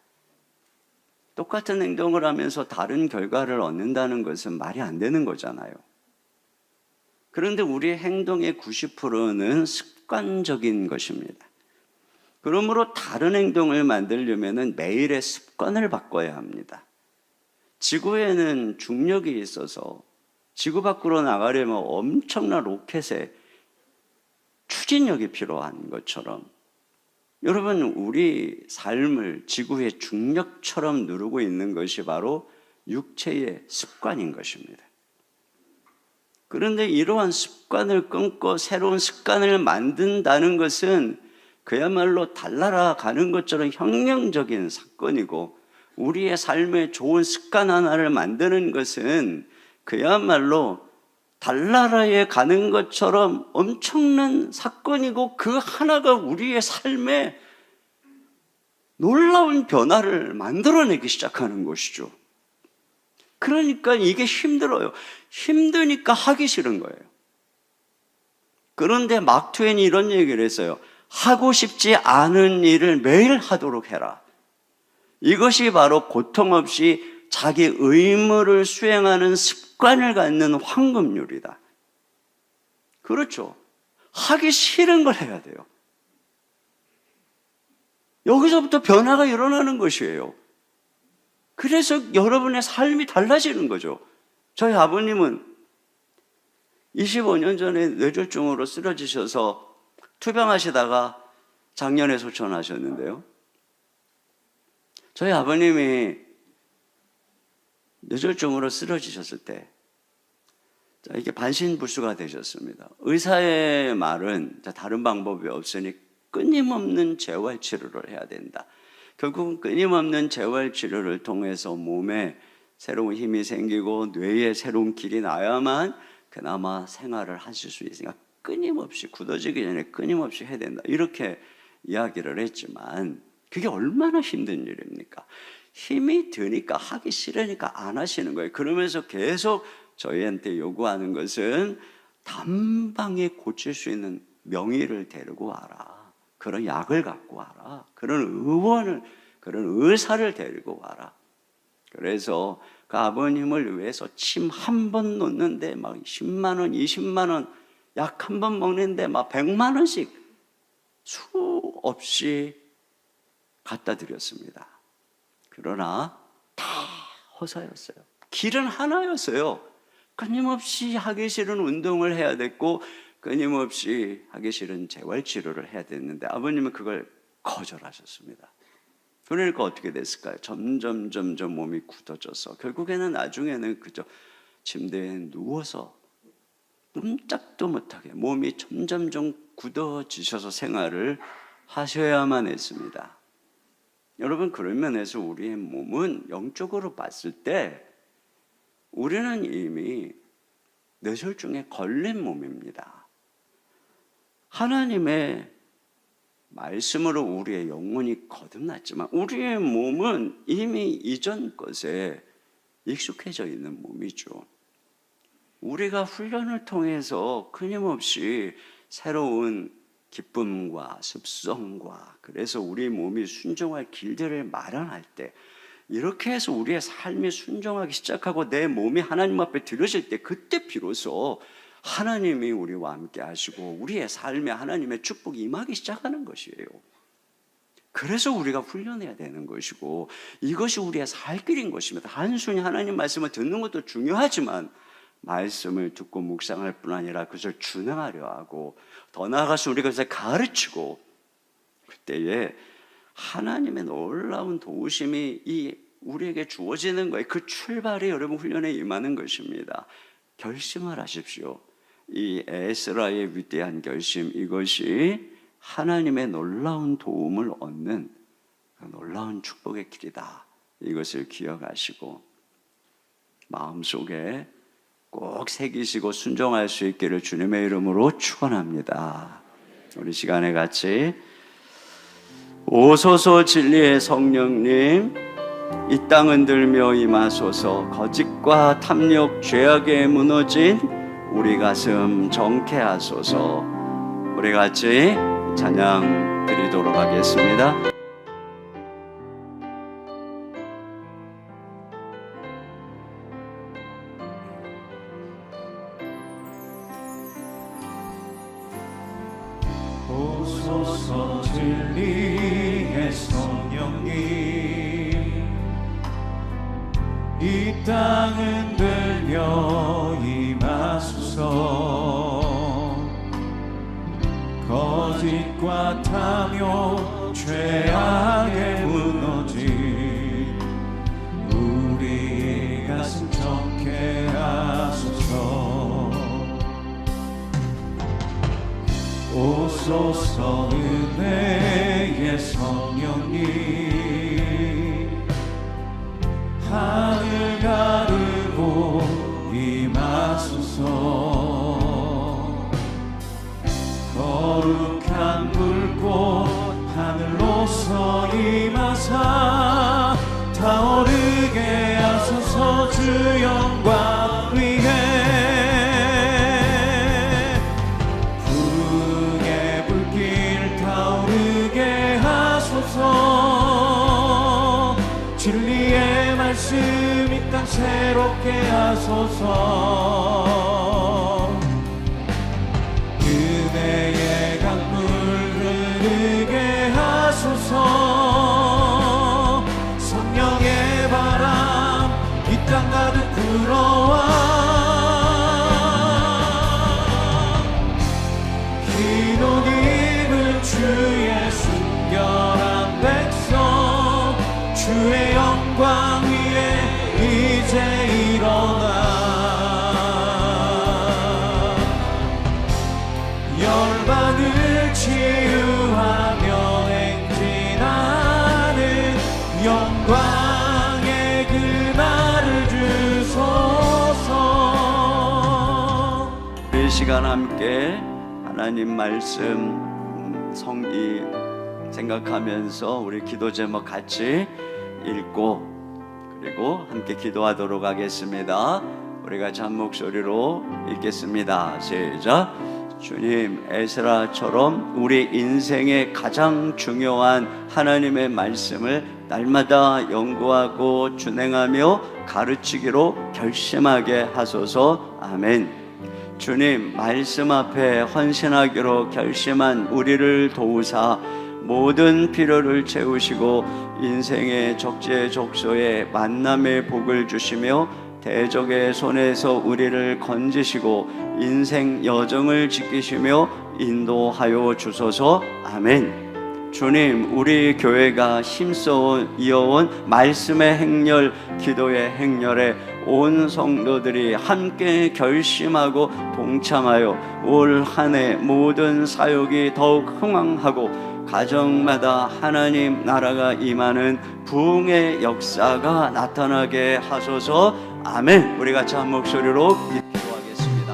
똑같은 행동을 하면서 다른 결과를 얻는다는 것은 말이 안 되는 거잖아요. 그런데 우리의 행동의 90%는 습관적인 것입니다. 그러므로 다른 행동을 만들려면 매일의 습관을 바꿔야 합니다. 지구에는 중력이 있어서 지구 밖으로 나가려면 엄청난 로켓의 추진력이 필요한 것처럼 여러분, 우리 삶을 지구의 중력처럼 누르고 있는 것이 바로 육체의 습관인 것입니다. 그런데 이러한 습관을 끊고 새로운 습관을 만든다는 것은 그야말로 달나라 가는 것처럼 혁명적인 사건이고, 우리의 삶에 좋은 습관 하나를 만드는 것은 그야말로 달나라에 가는 것처럼 엄청난 사건이고, 그 하나가 우리의 삶에 놀라운 변화를 만들어내기 시작하는 것이죠. 그러니까 이게 힘들어요. 힘드니까 하기 싫은 거예요. 그런데 마크 트웨인이 이런 얘기를 했어요. 하고 싶지 않은 일을 매일 하도록 해라. 이것이 바로 고통 없이 자기 의무를 수행하는 습관을 갖는 황금률이다. 그렇죠. 하기 싫은 걸 해야 돼요. 여기서부터 변화가 일어나는 것이에요. 그래서 여러분의 삶이 달라지는 거죠. 저희 아버님은 25년 전에 뇌졸중으로 쓰러지셔서 투병하시다가 작년에 소천하셨는데요. 저희 아버님이 뇌졸중으로 쓰러지셨을 때 이게 반신불수가 되셨습니다. 의사의 말은 다른 방법이 없으니 끊임없는 재활치료를 해야 된다. 결국은 끊임없는 재활치료를 통해서 몸에 새로운 힘이 생기고 뇌에 새로운 길이 나야만 그나마 생활을 하실 수 있으니까 끊임없이, 굳어지기 전에 끊임없이 해야 된다. 이렇게 이야기를 했지만 그게 얼마나 힘든 일입니까? 힘이 드니까, 하기 싫으니까 안 하시는 거예요. 그러면서 계속 저희한테 요구하는 것은 단방에 고칠 수 있는 명의를 데리고 와라. 그런 약을 갖고 와라. 그런 의사를 데리고 와라. 그래서 그 아버님을 위해서 침 한 번 놓는데 막 10만 원, 20만 원, 약 한 번 먹는데 막 100만 원씩 수없이 갖다 드렸습니다. 그러나 다 허사였어요. 길은 하나였어요. 끊임없이 하기 싫은 운동을 해야 됐고 끊임없이 하기 싫은 재활치료를 해야 됐는데 아버님은 그걸 거절하셨습니다. 그러니까 어떻게 됐을까요? 점점 몸이 굳어져서 결국에는 나중에는 그저 침대에 누워서 꼼짝도 못하게 몸이 점점 굳어지셔서 생활을 하셔야만 했습니다. 여러분, 그런 면에서 우리의 몸은 영적으로 봤을 때 우리는 이미 뇌졸중에 걸린 몸입니다. 하나님의 말씀으로 우리의 영혼이 거듭났지만 우리의 몸은 이미 이전 것에 익숙해져 있는 몸이죠. 우리가 훈련을 통해서 끊임없이 새로운 기쁨과 습성과 그래서 우리 몸이 순종할 길들을 마련할 때 이렇게 해서 우리의 삶이 순종하기 시작하고 내 몸이 하나님 앞에 드려질 때 그때 비로소 하나님이 우리와 함께 하시고 우리의 삶에 하나님의 축복이 임하기 시작하는 것이에요. 그래서 우리가 훈련해야 되는 것이고 이것이 우리의 살 길인 것입니다. 단순히 하나님 말씀을 듣는 것도 중요하지만 말씀을 듣고 묵상할 뿐 아니라 그것을 준행하려 하고 더 나아가서 우리가 그것을 가르치고 그때에 하나님의 놀라운 도우심이 우리에게 주어지는 거예요. 그 출발이 여러분 훈련에 임하는 것입니다. 결심을 하십시오. 이 에스라의 위대한 결심, 이것이 하나님의 놀라운 도움을 얻는 놀라운 축복의 길이다. 이것을 기억하시고 마음속에 꼭 새기시고 순종할 수 있기를 주님의 이름으로 축원합니다. 우리 시간에 같이 오소서 진리의 성령님, 이 땅 흔들며 임하소서. 거짓과 탐욕, 죄악에 무너진 우리 가슴 정케 하소서. 우리 같이 찬양 드리도록 하겠습니다. 오소서 진리의 성령님, 이 땅은 들려 임하소서. 거짓과 탐욕, 죄악에 무너진 우리의 가슴 정케 하소서. 오소서 은혜의 성령님, 하늘 가르고 임하소서. 거룩한 불꽃 하늘로서 임하사 타오르게 하소서. 주 영광 위에 부흥의 불길 타오르게 하소서. 진리의 말씀 이 땅 새롭게 하소서. 은혜의 강물 흐르게 하소서. 성령의 바람 이 땅 가득 불어와 흰 옷 입은 주의 순결한 백성, 주의 영광 위에 이제 일어나 열방을 치유하며 행진하는 영광의 그날을 주소서. 이 시간 함께 하나님 말씀 성기 생각하면서 우리 기도 제목 같이 읽고 그리고 함께 기도하도록 하겠습니다. 우리가 한 목소리로 읽겠습니다. 시작. 주님, 에스라처럼 우리 인생의 가장 중요한 하나님의 말씀을 날마다 연구하고 준행하며 가르치기로 결심하게 하소서. 아멘. 주님, 말씀 앞에 헌신하기로 결심한 우리를 도우사 모든 필요를 채우시고 인생의 적재적소에 만남의 복을 주시며 대적의 손에서 우리를 건지시고 인생 여정을 지키시며 인도하여 주소서. 아멘. 주님, 우리 교회가 힘써 이어온 말씀의 행렬, 기도의 행렬에 온 성도들이 함께 결심하고 동참하여 올 한 해 모든 사역이 더욱 흥왕하고 가정마다 하나님 나라가 임하는 부흥의 역사가 나타나게 하소서. 아멘. 우리 같이 한 목소리로 기도하겠습니다.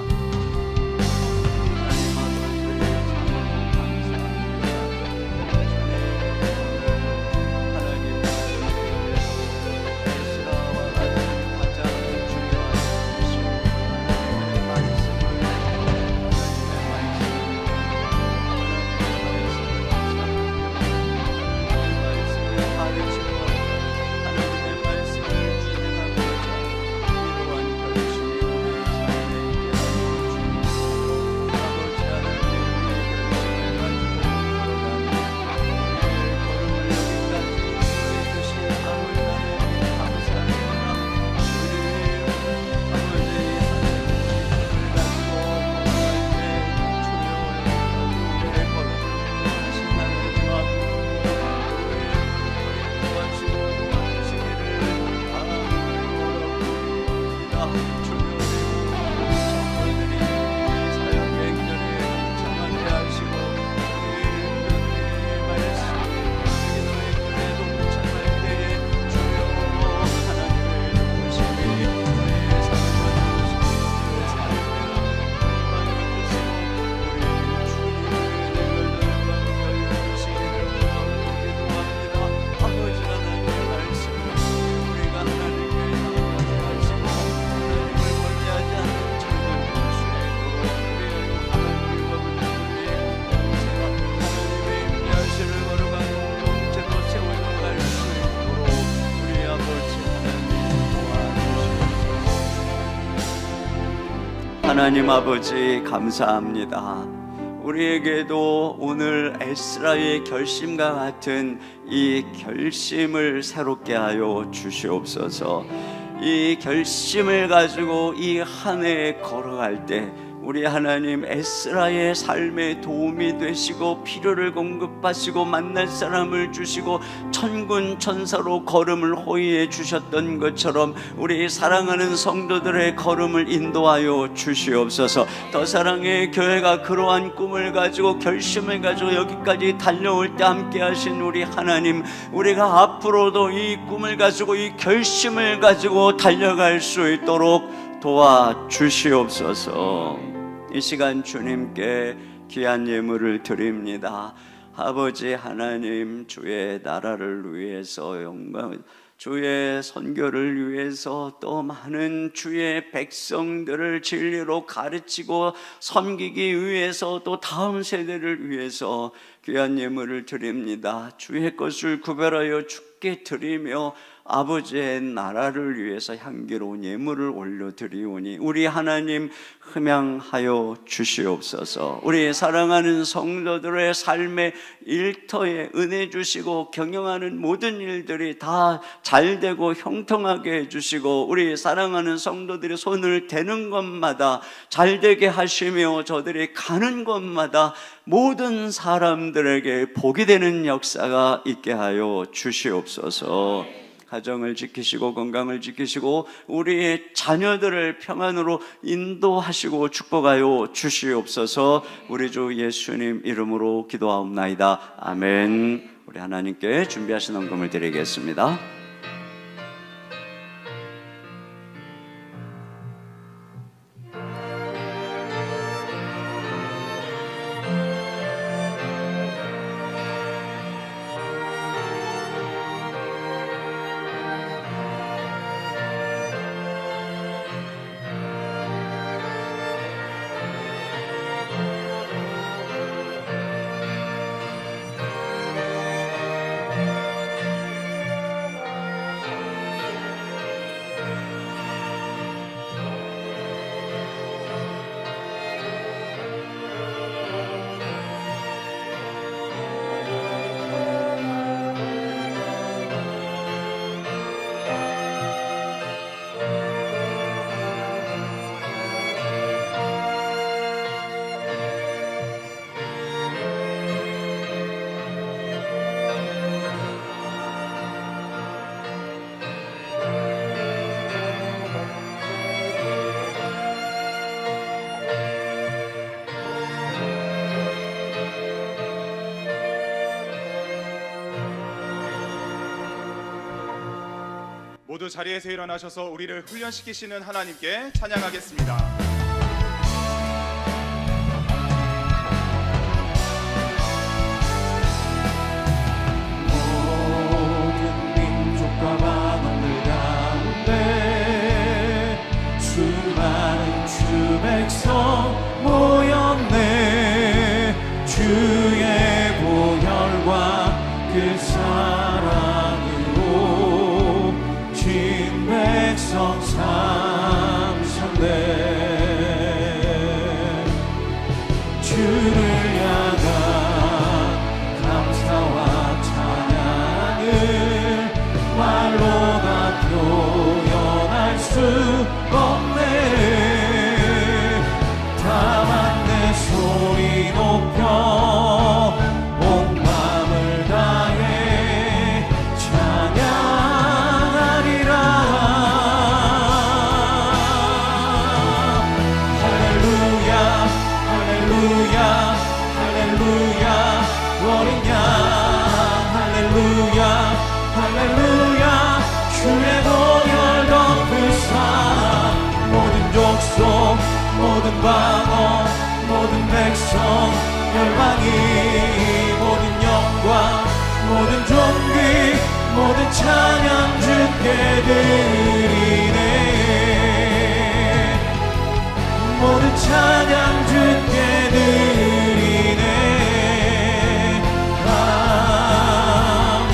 하나님 아버지, 감사합니다. 우리에게도 오늘 에스라의 결심과 같은 이 결심을 새롭게 하여 주시옵소서. 이 결심을 가지고 이 한 해 걸어갈 때 우리 하나님 에스라의 삶에 도움이 되시고 필요를 공급하시고 만날 사람을 주시고 천군 천사로 걸음을 호위해 주셨던 것처럼 우리 사랑하는 성도들의 걸음을 인도하여 주시옵소서. 더 사랑의 교회가 그러한 꿈을 가지고 결심을 가지고 여기까지 달려올 때 함께 하신 우리 하나님, 우리가 앞으로도 이 꿈을 가지고 이 결심을 가지고 달려갈 수 있도록 도와주시옵소서. 이 시간 주님께 귀한 예물을 드립니다. 아버지 하나님, 주의 나라를 위해서 영광, 주의 선교를 위해서 또 많은 주의 백성들을 진리로 가르치고 섬기기 위해서 또 다음 세대를 위해서 귀한 예물을 드립니다. 주의 것을 구별하여 주께 드리며 아버지의 나라를 위해서 향기로운 예물을 올려드리오니 우리 하나님 흠양하여 주시옵소서. 우리 사랑하는 성도들의 삶의 일터에 은혜 주시고 경영하는 모든 일들이 다 잘되고 형통하게 해주시고 우리 사랑하는 성도들의 손을 대는 것마다 잘되게 하시며 저들이 가는 곳마다 모든 사람들에게 복이 되는 역사가 있게 하여 주시옵소서. 가정을 지키시고 건강을 지키시고 우리의 자녀들을 평안으로 인도하시고 축복하여 주시옵소서. 우리 주 예수님 이름으로 기도하옵나이다. 아멘. 우리 하나님께 준비하신 헌금을 드리겠습니다. 모두 자리에서 일어나셔서 우리를 훈련시키시는 하나님께 찬양하겠습니다. 백성 모였네. 주의 보혈과 그 사랑으로 진 백성 삼셨네. 주를 향한 감사와 찬양을 말로 다 표현할 수 없네. 다만 내 소리 높여 온 마음을 다해 찬양하리라. 할렐루야 할렐루야 할렐루야 어린 양 할렐루야 할렐루야 주의 보혈 덮으사 모든 족속 모든 방언 모든 백성 열방이 모든 영광 모든 존귀 모든 찬양 주께 드리네. 모든 찬양 주께 드리네. 아멘.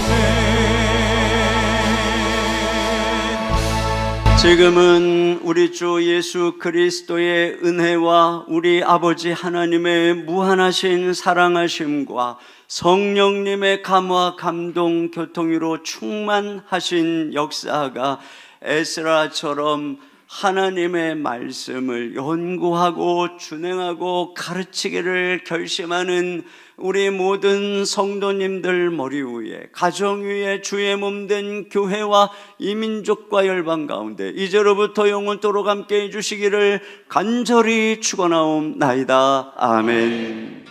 지금은 우리 주 예수 그리스도의 은혜와 우리 아버지 하나님의 무한하신 사랑하심과 성령님의 감화 감동 교통으로 충만하신 역사가 에스라처럼 하나님의 말씀을 연구하고 준행하고 가르치기를 결심하는 우리 모든 성도님들 머리 위에 가정 위에 주의 몸된 교회와 이민족과 열방 가운데 이제로부터 영원토록 함께 해주시기를 간절히 축원하옵나이다. 아멘.